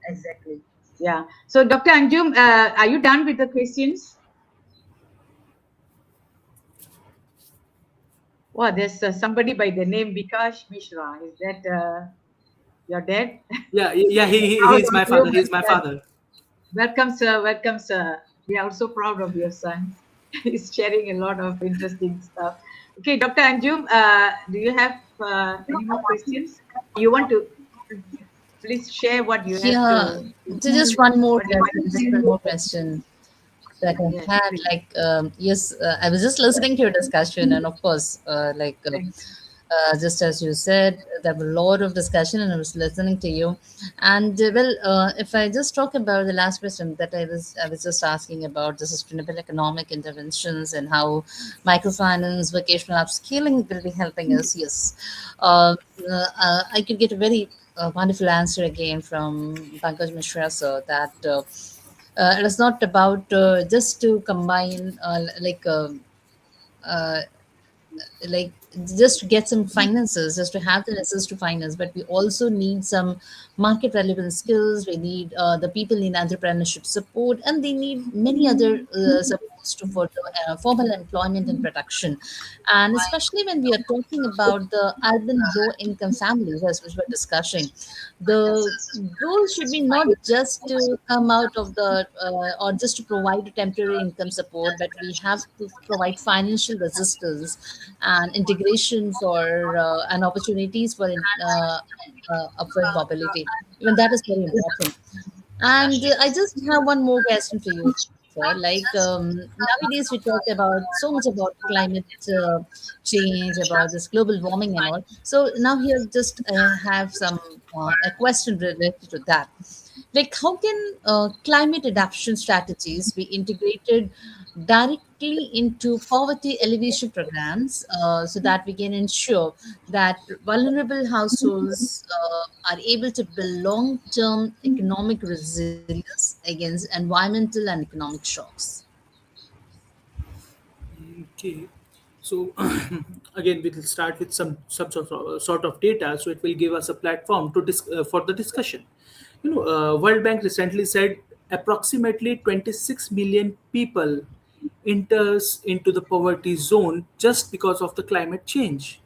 exactly. Yeah. So, Dr. Anjum, are you done with the questions? Wow, there's somebody by the name Vikash Mishra. Is that your dad? Yeah, yeah, Proud he's of my you, father. my He's my son. father. Welcome, sir. Welcome, sir. We are also proud of your son. He's sharing a lot of interesting stuff. Okay, Dr. Anjum, do you have any more questions? You want to please share what you have Yeah, to, so just one more what you question. Just one more question that I Yes, had. please. Like, yes, I was just listening to your discussion, and of course, Thank just as you said, there were a lot of discussion, and I was listening to you. And if I just talk about the last question that I was just asking about the sustainable economic interventions and how microfinance, vocational upskilling will be helping us. Yes, I could get a very wonderful answer again from Pankaj Mishra sir that. It is not about just to combine uh, like just to get some finances, just to have the access to finance, but we also need some market relevant skills. We need the people need entrepreneurship support, and they need many other supports to for the formal employment and production. And especially when we are talking about the urban low income families, as we were discussing, the goal should be not just to come out of the or just to provide a temporary income support, but we have to provide financial resistance and integration for and opportunities for upward mobility. Even that is very important. And I just have one more question for you, sir. Like nowadays, we talk about so much about climate change, about this global warming and all. So now here, just have some a question related to that. Like, how can climate adaptation strategies be integrated directly into poverty alleviation programs so that we can ensure that vulnerable households are able to build long-term economic resilience against environmental and economic shocks? Okay, so again we'll start with some sort of data, so it will give us a platform to for the discussion. World Bank recently said approximately 26 million people enters into the poverty zone just because of the climate change.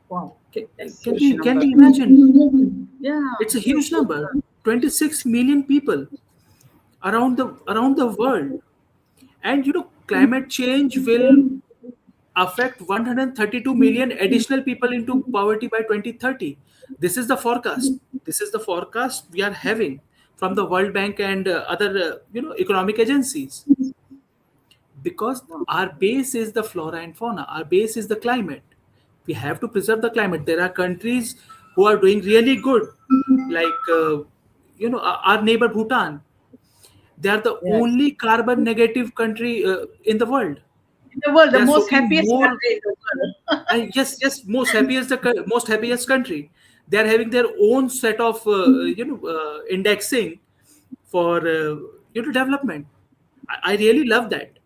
Wow, Can, that's can huge we can number. we imagine? Yeah, It's a huge. huge number. 26 million people around the world. And climate change will affect 132 million additional people into poverty by 2030. This is the forecast. This is the forecast we are having from the World Bank and other economic agencies, because Wow. our base is the flora and fauna, our base is the climate. We have to preserve the climate. There are countries who are doing really good, like our neighbor Bhutan. They are the Yes. only carbon negative country in the world. In the world, They the are most soaking happiest more. country in the world. And yes, most happiest, most happiest country. They are having their own set of indexing for development. I really love that.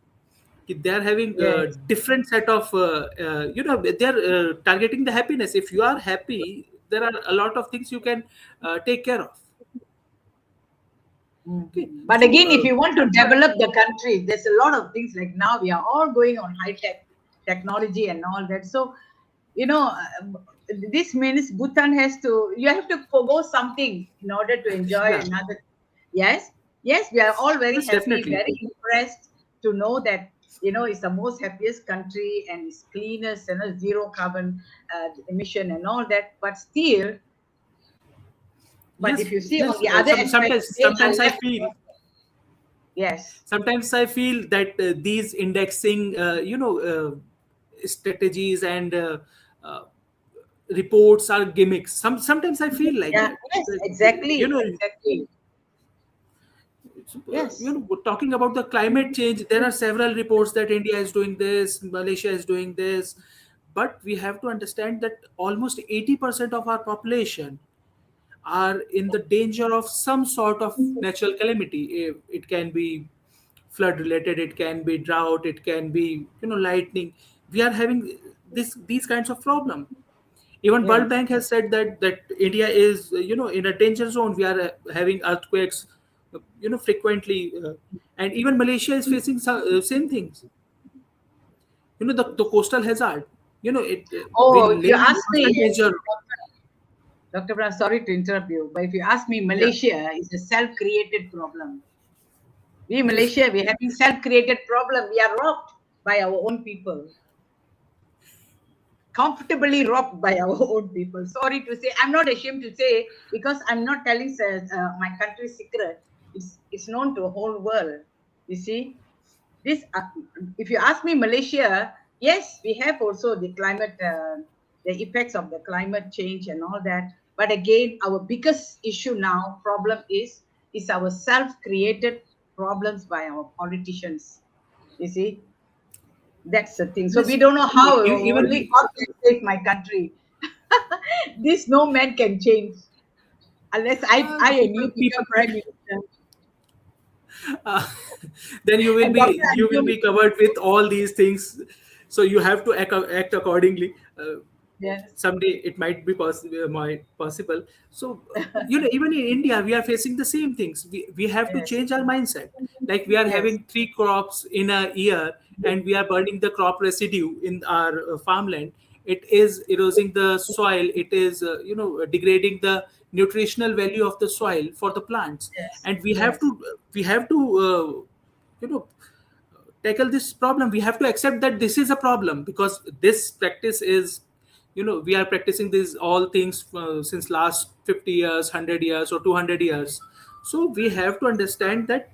They are having a Yes. different set of they are targeting the happiness. If you are happy, there are a lot of things you can take care of. Okay, But so again, if you want to develop the country, there's a lot of things like now we are all going on high tech technology and all that. So, you know, this means Bhutan has to, you have to forgo something in order to enjoy yeah, another. Yes, yes, we are all very yes, happy, definitely. very impressed to know that, it's the most happiest country and it's cleanest and zero carbon emission and all that. But still, but Yes, if you see yes. on the other aspect, Sometimes, they are left. Yes. sometimes I feel that these indexing strategies and uh, reports are gimmicks. Sometimes I feel like Yeah, that. yes, That, you exactly, know exactly. Yes, talking about the climate change, there are several reports that India is doing this, Malaysia is doing this, but we have to understand that almost 80% of our population are in the danger of some sort of natural calamity. It can be flood related, it can be drought, it can be lightning. We are having these kinds of problem. Even World yes. Bank has said that India is in a danger zone. We are having earthquakes frequently, and even Malaysia is facing same things. The coastal hazard. It we Oh, if you live in ask constant me, danger. Dr. Brown, sorry to interrupt you, but if you ask me, Yeah. Malaysia is a self-created problem. We, Malaysia, we're having self-created problem. We are robbed by our own people, comfortably robbed by our own people. Sorry to say, I'm not ashamed to say because I'm not telling my country's secret. It's known to the whole world. You see, this if you ask me, Malaysia, yes, we have also the climate, the effects of the climate change and all that. But again, our biggest issue now, problem is our self-created problems by our politicians. You see, that's the thing. So we Yes. don't know how. Even Only God can save my country. This no man can change unless the I and you people become prime minister. uh, then And Dr. you will Anju, be covered with all these things, so you have to act accordingly. yes, Someday it might be might possible. So even in India we are facing the same things. We have to yes, change our mindset. Like, we are yes, having three crops in a year, and we are burning the crop residue in our farmland. It is eroding the soil. It is degrading the nutritional value of the soil for the plants. yes, And yes, we have to you know tackle this problem. We have to accept that this is a problem, because this practice is, we are practicing these all things since last 50 years, 100 years, or 200 years. So we have to understand that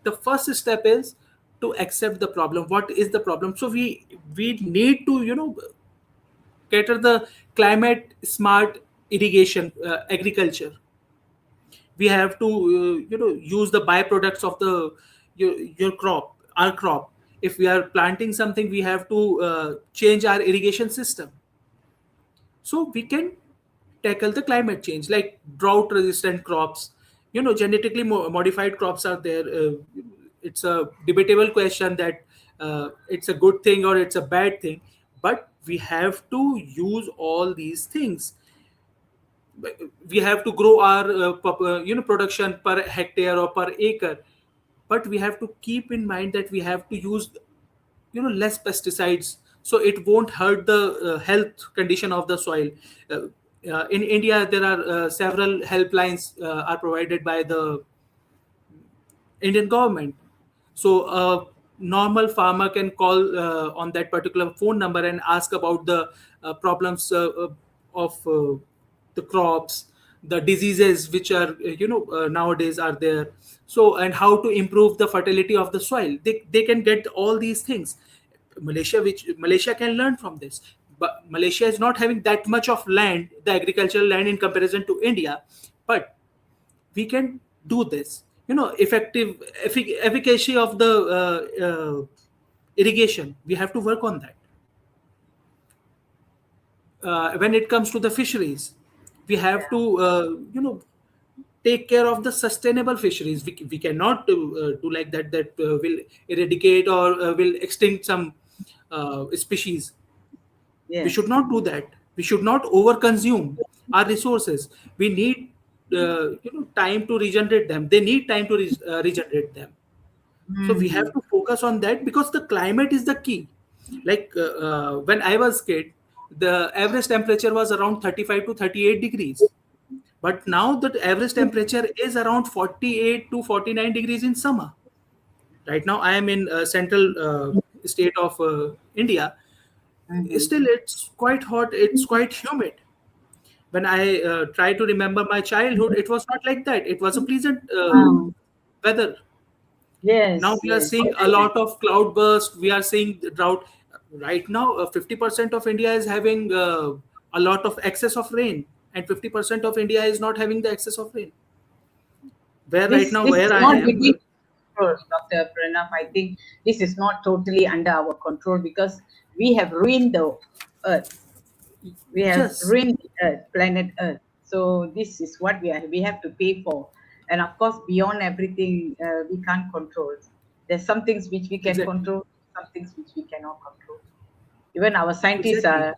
the first step is to accept the problem. What is the problem? So we need to cater the climate smart irrigation, agriculture. We have to use the byproducts of the your crop, our crop. If we are planting something, we have to change our irrigation system, so we can tackle the climate change, like drought resistant crops. Genetically modified crops are there. It's a debatable question that it's a good thing or it's a bad thing, but we have to use all these things. We have to grow our production per hectare or per acre, but we have to keep in mind that we have to use less pesticides, so it won't hurt the health condition of the soil. uh, in India there are several helplines are provided by the Indian government. So a normal farmer can call on that particular phone number and ask about the problems of the crops, the diseases which are nowadays are there. So, and how to improve the fertility of the soil. They can get all these things. Malaysia can learn from this. But Malaysia is not having that much of land, the agricultural land, in comparison to India. But we can do this. Efficacy of the irrigation, we have to work on that. When it comes to the fisheries, we have Yeah. to take care of the sustainable fisheries. We cannot do like that will eradicate or will extinct some species. We should Yes. not do that. We should not overconsume our resources. We need time to regenerate them. They need time to regenerate them. So we have Hmm. to focus on that, because the climate is the key. Like when I was kid, the average temperature was around 35 to 38 degrees. But now the average temperature is around 48 to 49 degrees in summer. Right now I am in central state of India. Hmm. Still it's quite hot, it's quite humid. When I try to remember my childhood, it was not like that. It was a pleasant weather. Now Yes, we are yes. seeing a lot of cloud burst. We are seeing the drought. Right now, 50% of India is having a lot of excess of rain, and 50% of India is not having the excess of rain. Where right now, This is where I not am, within control, Dr. Pranav. I think this is not totally under our control because we have ruined the earth. We have yes, ruined the earth, planet Earth. So this is what we have to pay for. And of course, beyond everything, we can't control. There's some things which we can exactly, control, some things which we cannot control. Even our scientists exactly. are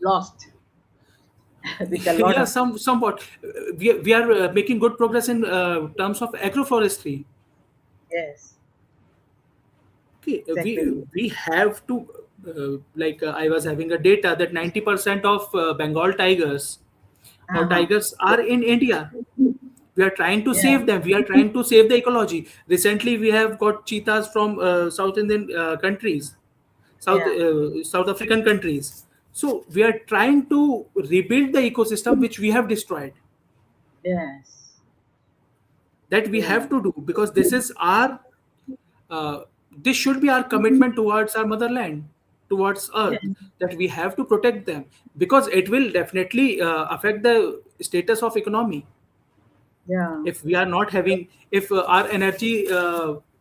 lost with a lot Yeah, of somewhat. We are making good progress in terms of agroforestry. yes, Okay, exactly. we have to I was having a data that 90% of Bengal tigers or Uh-huh. tigers are in India. We are trying to Yeah, save them. We are trying to save the ecology. Recently, we have got cheetahs from South Indian countries, yeah, South African countries. So we are trying to rebuild the ecosystem which we have destroyed. yes, That we yeah, have to do, because this is our this should be our commitment towards our motherland, towards yeah, earth, that we have to protect them, because it will definitely affect the status of economy. yeah, If we are not having, if our energy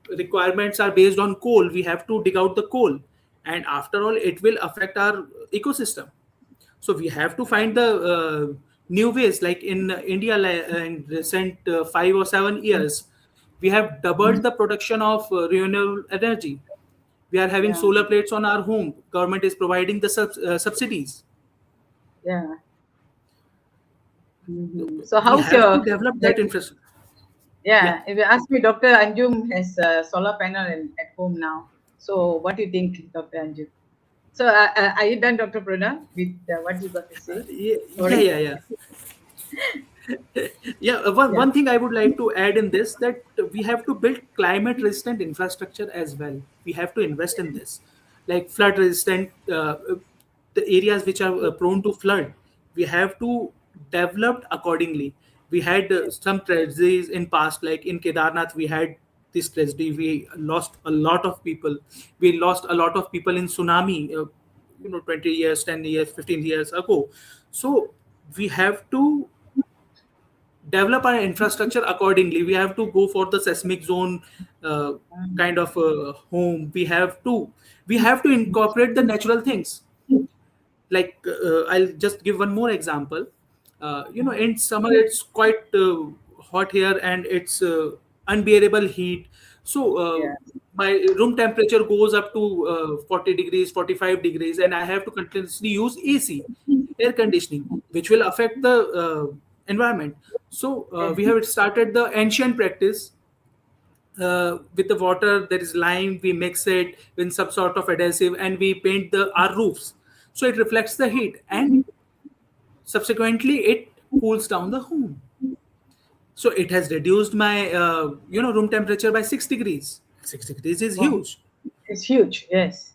requirements are based on coal, we have to dig out the coal, and after all it will affect our ecosystem. So we have to find the new ways. Like in India, in recent 5 or 7 years, we have doubled the production of renewable energy. We are having yeah, solar plates on our home. Government is providing the subsidies. yeah. So We how's have your to develop like that infrastructure. Yeah. yeah, if you ask me, Dr. Anjum has a solar panel at home now. So what do you think, Dr. Anjum? So are you done, Dr. Prana, with what you got to say? Yeah, Sorry. yeah, yeah. Yeah, one Yeah. thing I would like to add in this, that we have to build climate resistant infrastructure as well. We have to invest in this, like flood resistant, the areas which are prone to flood. We have to develop accordingly. We had some tragedies in past, like in Kedarnath, we had this tragedy. We lost a lot of people. We lost a lot of people in tsunami. 20 years, 10 years, 15 years ago. So we have to develop our infrastructure accordingly. We have to go for the seismic zone kind of home. We have to incorporate the natural things. Like I'll just give one more example. In summer it's quite hot here, and it's unbearable heat. So Yeah. my room temperature goes up to 40 degrees, 45 degrees, and I have to continuously use AC, air conditioning, which will affect the environment. So Yeah. we have started the ancient practice. With the water there is lime, we mix it with some sort of adhesive, and we paint our roofs, so it reflects the heat, and subsequently it cools down the home. So it has reduced my room temperature by 6 degrees, 6 degrees is Wow. huge. It's huge. Yes.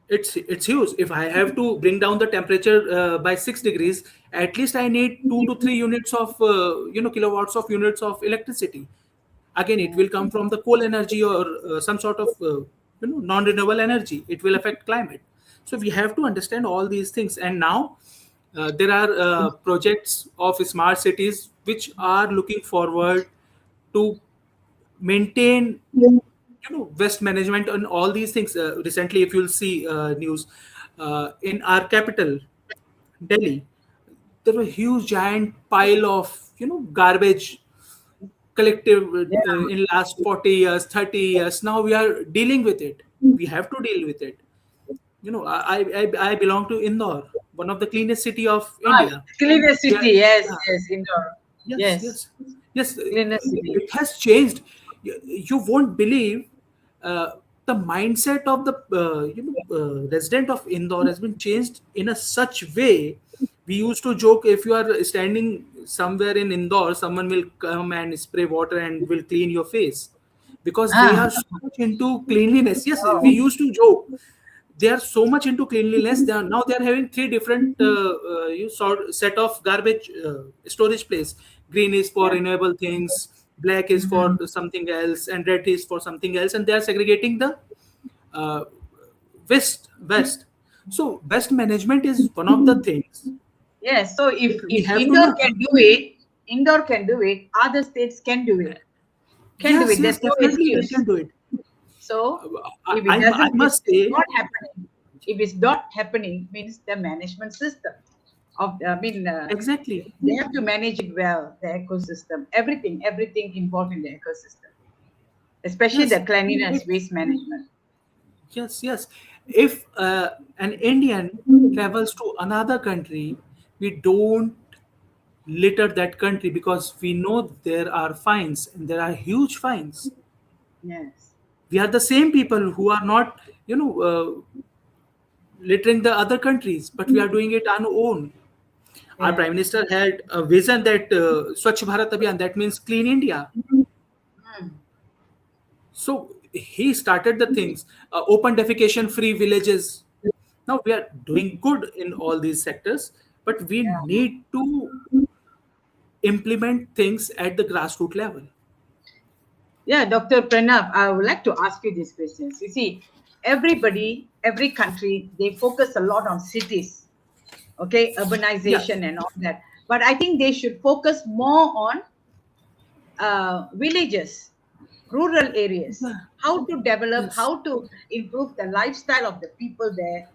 It's huge. If I have to bring down the temperature by 6 degrees, at least I need 2 to 3 units of kilowatts of units of electricity. Again, it Yeah. will come from the coal energy or some sort of non-renewable energy. It will affect climate. So we have to understand all these things. And now there are projects of smart cities which are looking forward to maintain waste management and all these things. Recently, if you'll see news in our capital, Delhi, there were huge giant pile of garbage collective Yeah. in last 40 years, 30 years. Now we are dealing with it. We have to deal with it. I belong to Indore, one of the cleanest city of Ah, India. cleaner We are, city. Yes. yeah, Yes. Indoor. yes, Yes. yes, yes. Cleaner city. It has changed. You won't believe uh, the mindset of the resident of Indore has been changed in a such way. We used to joke, if you are standing somewhere in Indore, someone will come and spray water and will clean your face because they Ah. are so much into cleanliness. Yes, we Wow. used to joke they are so much into cleanliness. They are having three different set of garbage storage place. Green is for Yeah. renewable things, black is for Mhm. something else, and red is for something else, and they are segregating the uh, waste. So waste management is one of the things Yes. So if we if have to indoor look. can do it, indoor can do it. Other states can do it. Can do Yes, it. yes, There's no definitely they excuse. can do it. So I, if it I, I doesn't, if must it's say, not happening, if it's not happening, means the management system of, I mean, exactly. they have to manage it well, the ecosystem, everything involved in the ecosystem, especially Yes, the cleanliness, if waste management. yes, yes. If an Indian travels to another country, we don't litter that country because we know there are fines and there are huge fines. Yes. We are the same people who are not, littering the other countries, but we are doing it on our own. Our Yeah. prime minister had a vision that Swachh Bharat Abhiyan, that means clean India. Mm. So he started the things, open defecation free villages. Now we are doing good in all these sectors, but we Yeah. need to implement things at the grassroots level. Yeah, Dr. Pranav, I would like to ask you these questions. You see, everybody, every country, they focus a lot on cities, okay, Yes, urbanization and all that. But I think they should focus more on villages, rural areas, yeah, how to develop, yes, how to improve the lifestyle of the people there,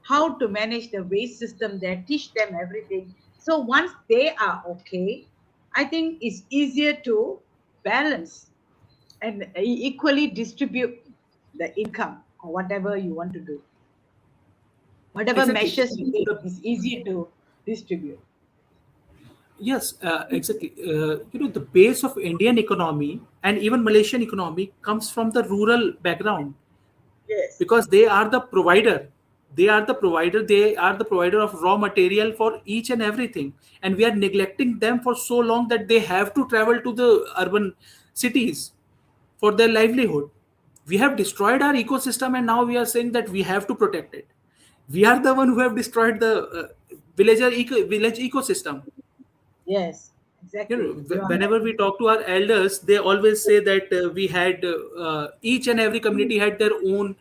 how to manage the waste system there, teach them everything. So once they are okay, I think it's easier to balance and equally distribute the income or whatever you want to do. Whatever exactly. measures you take, The, it's easier to distribute. yes, exactly. The base of Indian economy and even Malaysian economy comes from the rural background Yes. because they are the provider. They are the provider of raw material for each and everything, and we are neglecting them for so long that they have to travel to the urban cities for their livelihood. We have destroyed our ecosystem, and now we are saying that we have to protect it. We are the one who have destroyed the village ecosystem. Yes, exactly. You are Whenever right. we talk to our elders, they always say that we had each and every community had their own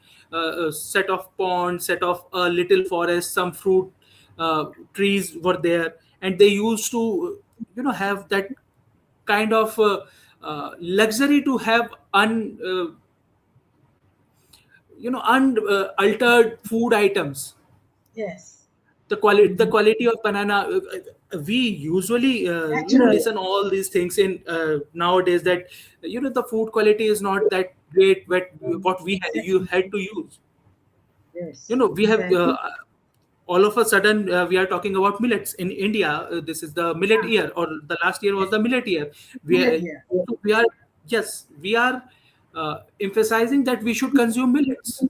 set of ponds, set of little forest, some fruit trees were there, and they used to have that kind of luxury to have unaltered food items. Yes. The quality of banana, we usually Natural. listen all these things in nowadays, that the food quality is not that great, what you Exactly. had to use. Yes. We have Exactly. all of a sudden we are talking about millets in India. This is the millet Ah, year, or the last year was yes. the millet year. we Millet, are, yeah. so we are Yes, we are emphasizing that we should consume millets.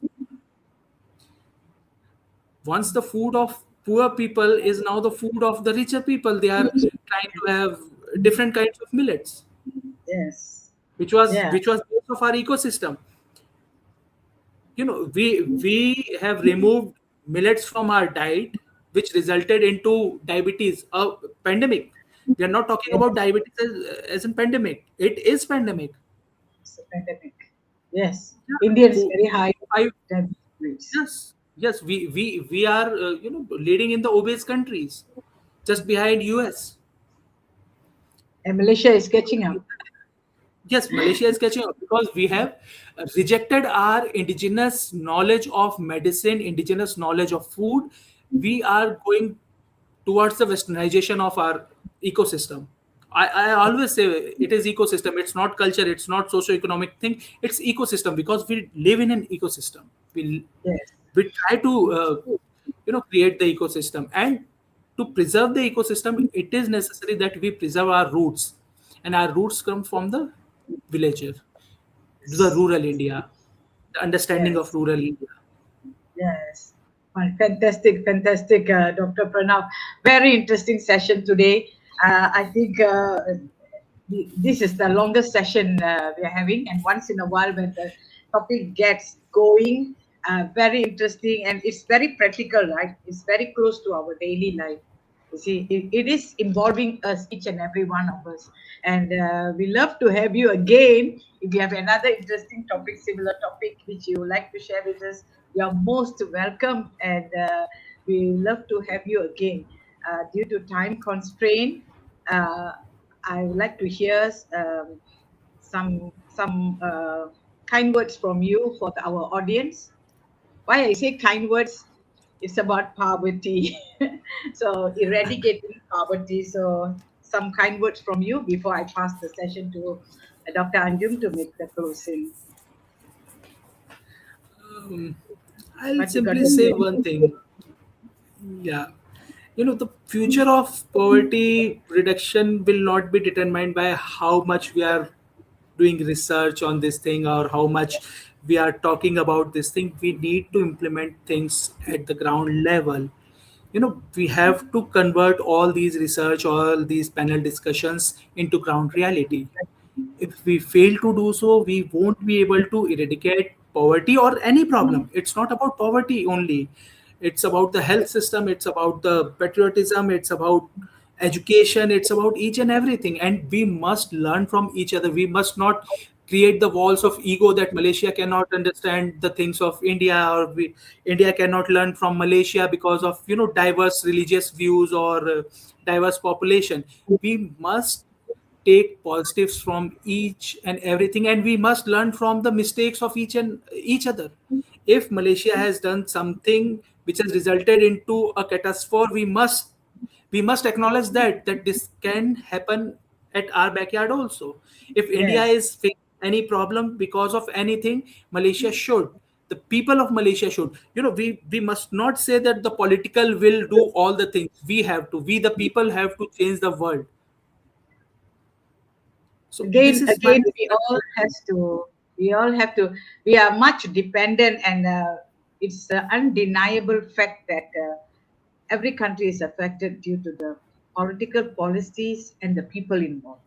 Once the food of poor people is now the food of the richer people, they are trying to have different kinds of millets. Yes. Yeah. which was base of our ecosystem. We have removed millets from our diet, which resulted into diabetes, a pandemic. We are not talking Yes. about diabetes as in pandemic. It is pandemic. It's a pandemic. Yes. Yeah. Indians Who- very high I, diabetes rates. yes, we are leading in the obese countries, just behind US. And Malaysia is catching up. Yes, Malaysia is catching up because we have rejected our indigenous knowledge of medicine, indigenous knowledge of food. We are going towards the westernization of our ecosystem. I always say it is ecosystem. It's not culture. It's not socio-economic thing. It's ecosystem because we live in an ecosystem. We Yes. we try to create the ecosystem, and to preserve the ecosystem, it is necessary that we preserve our roots, and our roots come from the villager, the Yes. rural India, the understanding of Yes. rural India. Yes. Well, fantastic, fantastic, Dr. Pranav. Very interesting session today. I think this is the longest session we are having, and once in a while, when the topic gets going, very interesting, and it's very practical, right? It's very close to our daily life. You see, it is involving us, each and every one of us, and we love to have you again. If you have another interesting topic, similar topic which you would like to share with us, you are most welcome, and we love to have you again. Due to time constraint, uh, I would like to hear some kind words from you for our audience. Why I say kind words? It's about poverty. So eradicating poverty. So some kind words from you before I pass the session to Dr. Anjum to make the closing. Um, I'll What you got simply to say say? one thing. Yeah. The future of poverty reduction will not be determined by how much we are doing research on this thing or how much we are talking about this thing. We need to implement things at the ground level. We have to convert all these research, all these panel discussions into ground reality. If we fail to do so, we won't be able to eradicate poverty or any problem. It's not about poverty only. It's about the health system, it's about the patriotism, it's about education, it's about each and everything. And we must learn from each other. We must not create the walls of ego that Malaysia cannot understand the things of India, or India cannot learn from Malaysia because of diverse religious views or diverse population. We must take positives from each and everything, and we must learn from the mistakes of each other. If Malaysia has done something which has resulted into a catastrophe, we must acknowledge that this can happen at our backyard also. If India Yes. is facing any problem because of anything, Malaysia should, the people of Malaysia should. We must not say that the political will do all the things. We the people have to change the world. So this is my Again, we all have to, we are much dependent, and it's an undeniable fact that every country is affected due to the political policies and the people involved.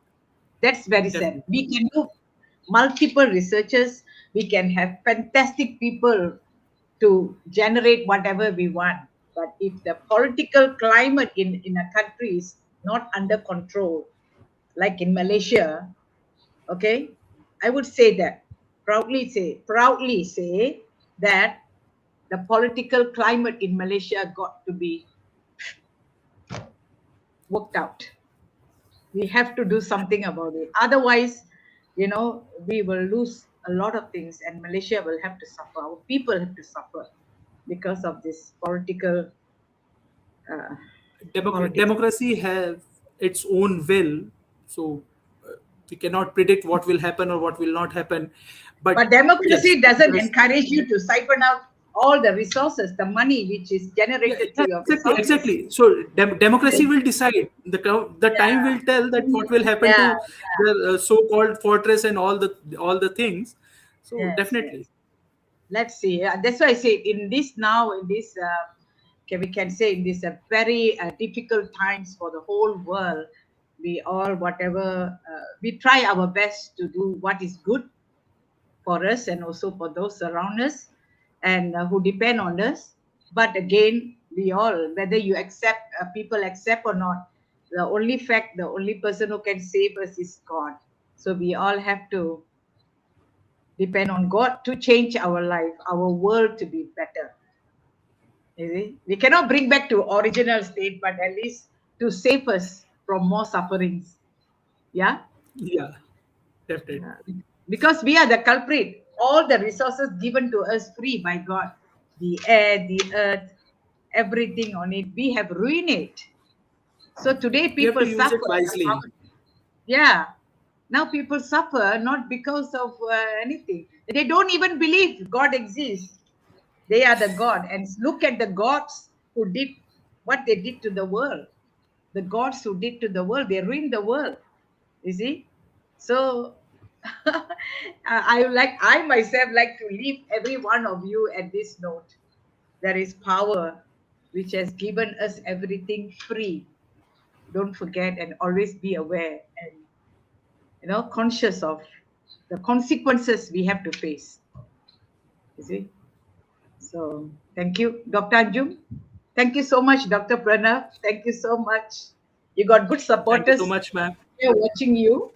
That's very sad. definitely. We can do multiple researches, we can have fantastic people to generate whatever we want. But if the political climate in a country is not under control, like in Malaysia, okay, I would say that proudly say that the political climate in Malaysia got to be worked out. We have to do something about it. Otherwise, we will lose a lot of things, and Malaysia will have to suffer. Our people have to suffer because of this uh, politics. Democracy has its own will, so we cannot predict what will happen or what will not happen. But But yes, democracy doesn't encourage you to siphon out all the resources, the money which is yeah, generated yeah, through your exactly, resources. exactly. So democracy will decide. The time Yeah, will tell that what will happen yeah, to the so-called fortress and all the things. So yes, definitely. yes. Let's see. That's why I say in this now, in this, okay, we can say in this very difficult times for the whole world, we all, whatever, we try our best to do what is good for us and also for those around us and who depend on us. But again, we all, whether you accept, people accept or not, the only person who can save us is God. So we all have to depend on God to change our life, our world to be better. You see? We cannot bring back to original state, but at least to save us from more sufferings. Yeah. Yeah, definitely. Yeah. Because we are the culprit. All the resources given to us free by God, the air, the earth, everything on it, we have ruined it. So today We have to people use it suffer. wisely. Yeah. Now people suffer not because of anything. They don't even believe God exists. They are the God. And look at the gods who did what they did to the world. The gods who did to the world, they ruined the world. You see? So I myself like to leave every one of you at this note. There is power which has given us everything free. Don't forget and always be aware and conscious of the consequences we have to face. You see? So thank you, Dr. Anjum. Thank you so much, Dr. Pranav. Thank you so much. You got good Thank you so supporters much, ma'am. here watching you.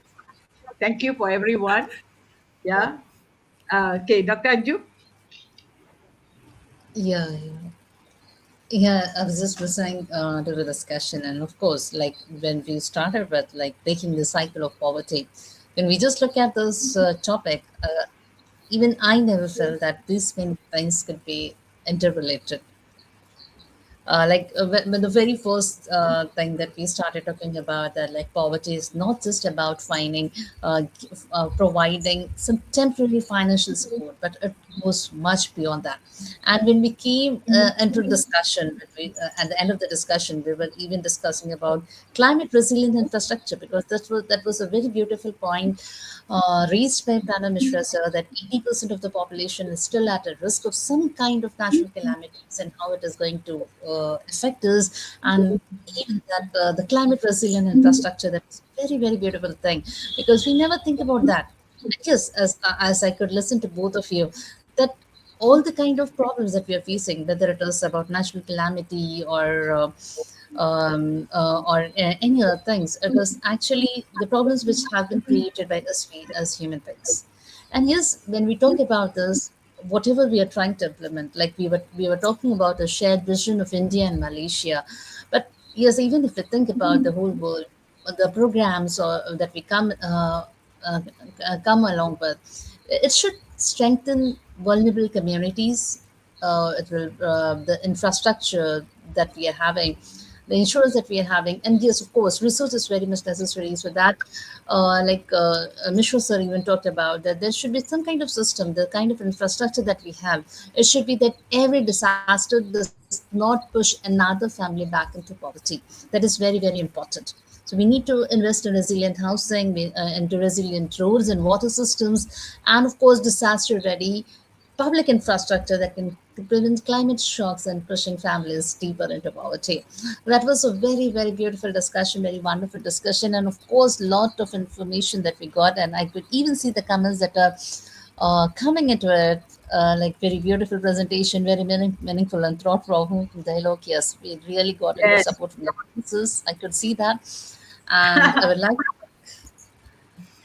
Thank you for everyone. Yeah. Okay, Dr. Anjum. Yeah, yeah. Yeah, I was just listening to the discussion, and of course, like when we started with like breaking the cycle of poverty, when we just look at this topic, even I never felt that these many things could be interrelated. When the very first thing that we started talking about, that like poverty is not just about providing some temporary financial support, but it goes much beyond that. And when we came into discussion, at the end of the discussion, we were even discussing about climate resilient infrastructure, because that was a very beautiful point raised by Prana Mishra sir, that 80% of the population is still at a risk of some kind of natural calamities and how it is going to affect us. And even that the climate resilient infrastructure, that's a very, very beautiful thing, because we never think about that. Yes, as I could listen to both of you, that all the kind of problems that we are facing, whether it is about natural calamity or any other things. It was actually the problems which have been created by us we as human beings. And yes, when we talk about this, whatever we are trying to implement, like we were talking about a shared vision of India and Malaysia, but yes, even if we think about the whole world, the programs or that we uh, come along with, it should strengthen vulnerable communities. It will the infrastructure that we are having, the insurance that we are having, and yes, of course, research is very much necessary. So that, Mishra sir even talked about that there should be some kind of system, the kind of infrastructure that we have. It should be that every disaster does not push another family back into poverty. That is very, very important. So we need to invest in resilient housing, into resilient roads and water systems, and of course, disaster ready public infrastructure that can prevent climate shocks and pushing families deeper into poverty. That was a very, very beautiful discussion, very wonderful discussion, and of course, lot of information that we got. And I could even see the comments that are coming into it. Like very beautiful presentation, very meaningful and thought-provoking dialogue. Yes, we really got in the Yes. support from the audiences. I could see that, and I would like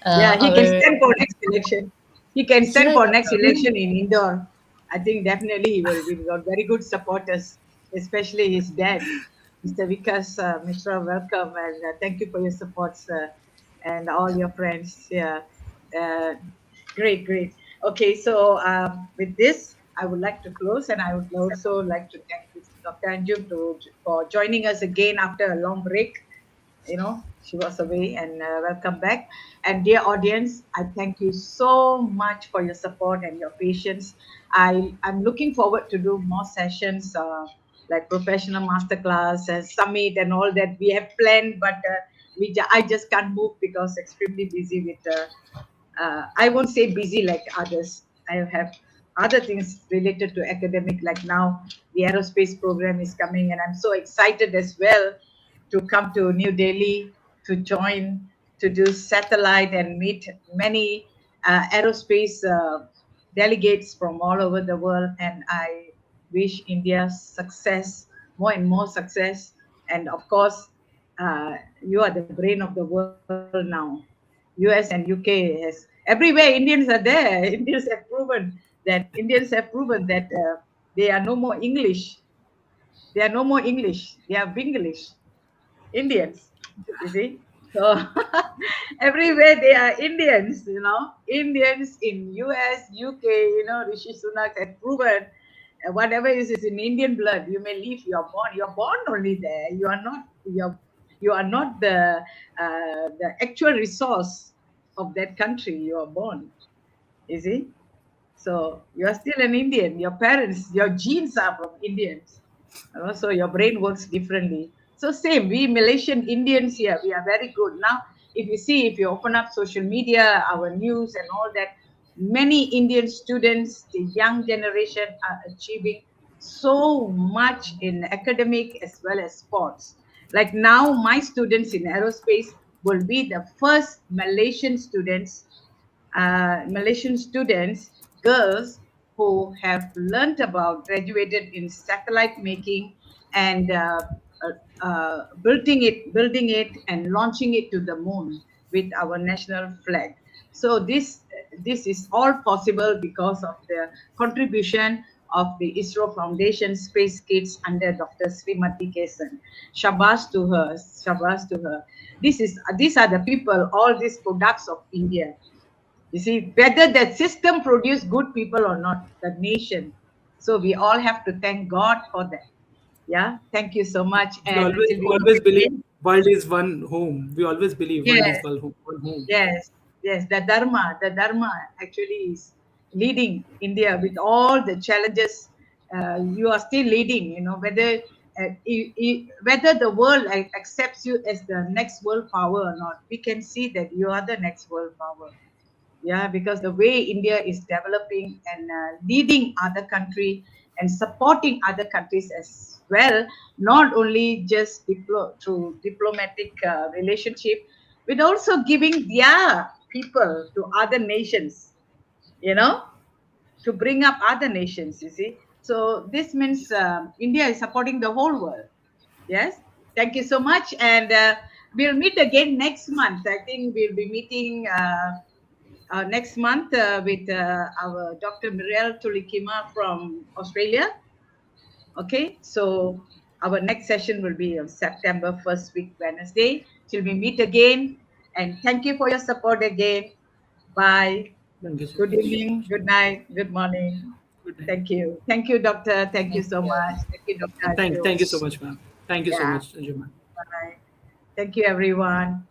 Yeah, he can our stand for next election. He can stand yeah, for next election in Indore. I think definitely he will. We've got very good supporters, especially his dad, Mr. Vikas Mishra. Welcome and thank you for your support, sir, and all your friends. Yeah, uh, great, great. Okay, so with this, I would like to close, and I would also like to thank Dr. Anjum for joining us again after a long break. She was away, and welcome back. And dear audience, I thank you so much for your support and your patience. I'm looking forward to do more sessions, like professional masterclass and summit and all that we have planned, but I just can't move because extremely busy with I won't say busy like others. I have other things related to academic, like now the aerospace program is coming, and I'm so excited as well to come to New Delhi. to join to do satellite and meet many aerospace delegates from all over the world. And I wish India success, more and more success. And of course, you are the brain of the world now. US and UK has everywhere Indians are there. Indians have proven that they are no more English. They are no more English. They are Binglish. Indians, you see. So everywhere they are Indians, Indians in US, UK, Rishi Sunak has proven whatever is in Indian blood, you may live, you're born only there. You are not the actual resource of that country you are born, you see. So you are still an Indian. Your parents, your genes are from Indians. So your brain works differently. So same, we Malaysian Indians here, we are very good. Now, if you see, if you open up social media, our news and all that, many Indian students, the young generation are achieving so much in academic as well as sports. Like now, my students in aerospace will be the first Malaysian students, girls who have learnt about, graduated in satellite making and building it and launching it to the moon with our national flag. So this is all possible because of the contribution of the ISRO Foundation Space Kids under Dr. Srimati Kesan. Shabash to her, shabash to her. These are the people, all these products of India. You see, whether that system produce good people or not, the nation. So we all have to thank God for that. Yeah. Thank you so much. We And always until we always meet believe again. world is one home. We always believe world is Yes, one home. yes, yes. The Dharma actually is leading India with all the challenges. You are still leading. Whether the world accepts you as the next world power or not, we can see that you are the next world power. Yeah, because the way India is developing and leading other country and supporting other countries as well, not only just through diplomatic relationship, but also giving their people to other nations, you know to bring up other nations, you see. So this means India is supporting the whole world. Yes. Thank you so much. And we'll meet again next month. I think we'll be meeting next month with our Dr. Muriel Tulikima from Australia. Okay, so our next session will be on September 1st week, Wednesday. Till we meet again. And thank you for your support again. Bye. Thank you so Good much. evening, good night, good morning. Good night. Thank you. Thank you, doctor. Thank you Thank so you. much. Thank you, Dr. Thank Anju. thank you so much, ma'am. Thank you so Yeah. much, Anjuman. Bye. Thank you, everyone.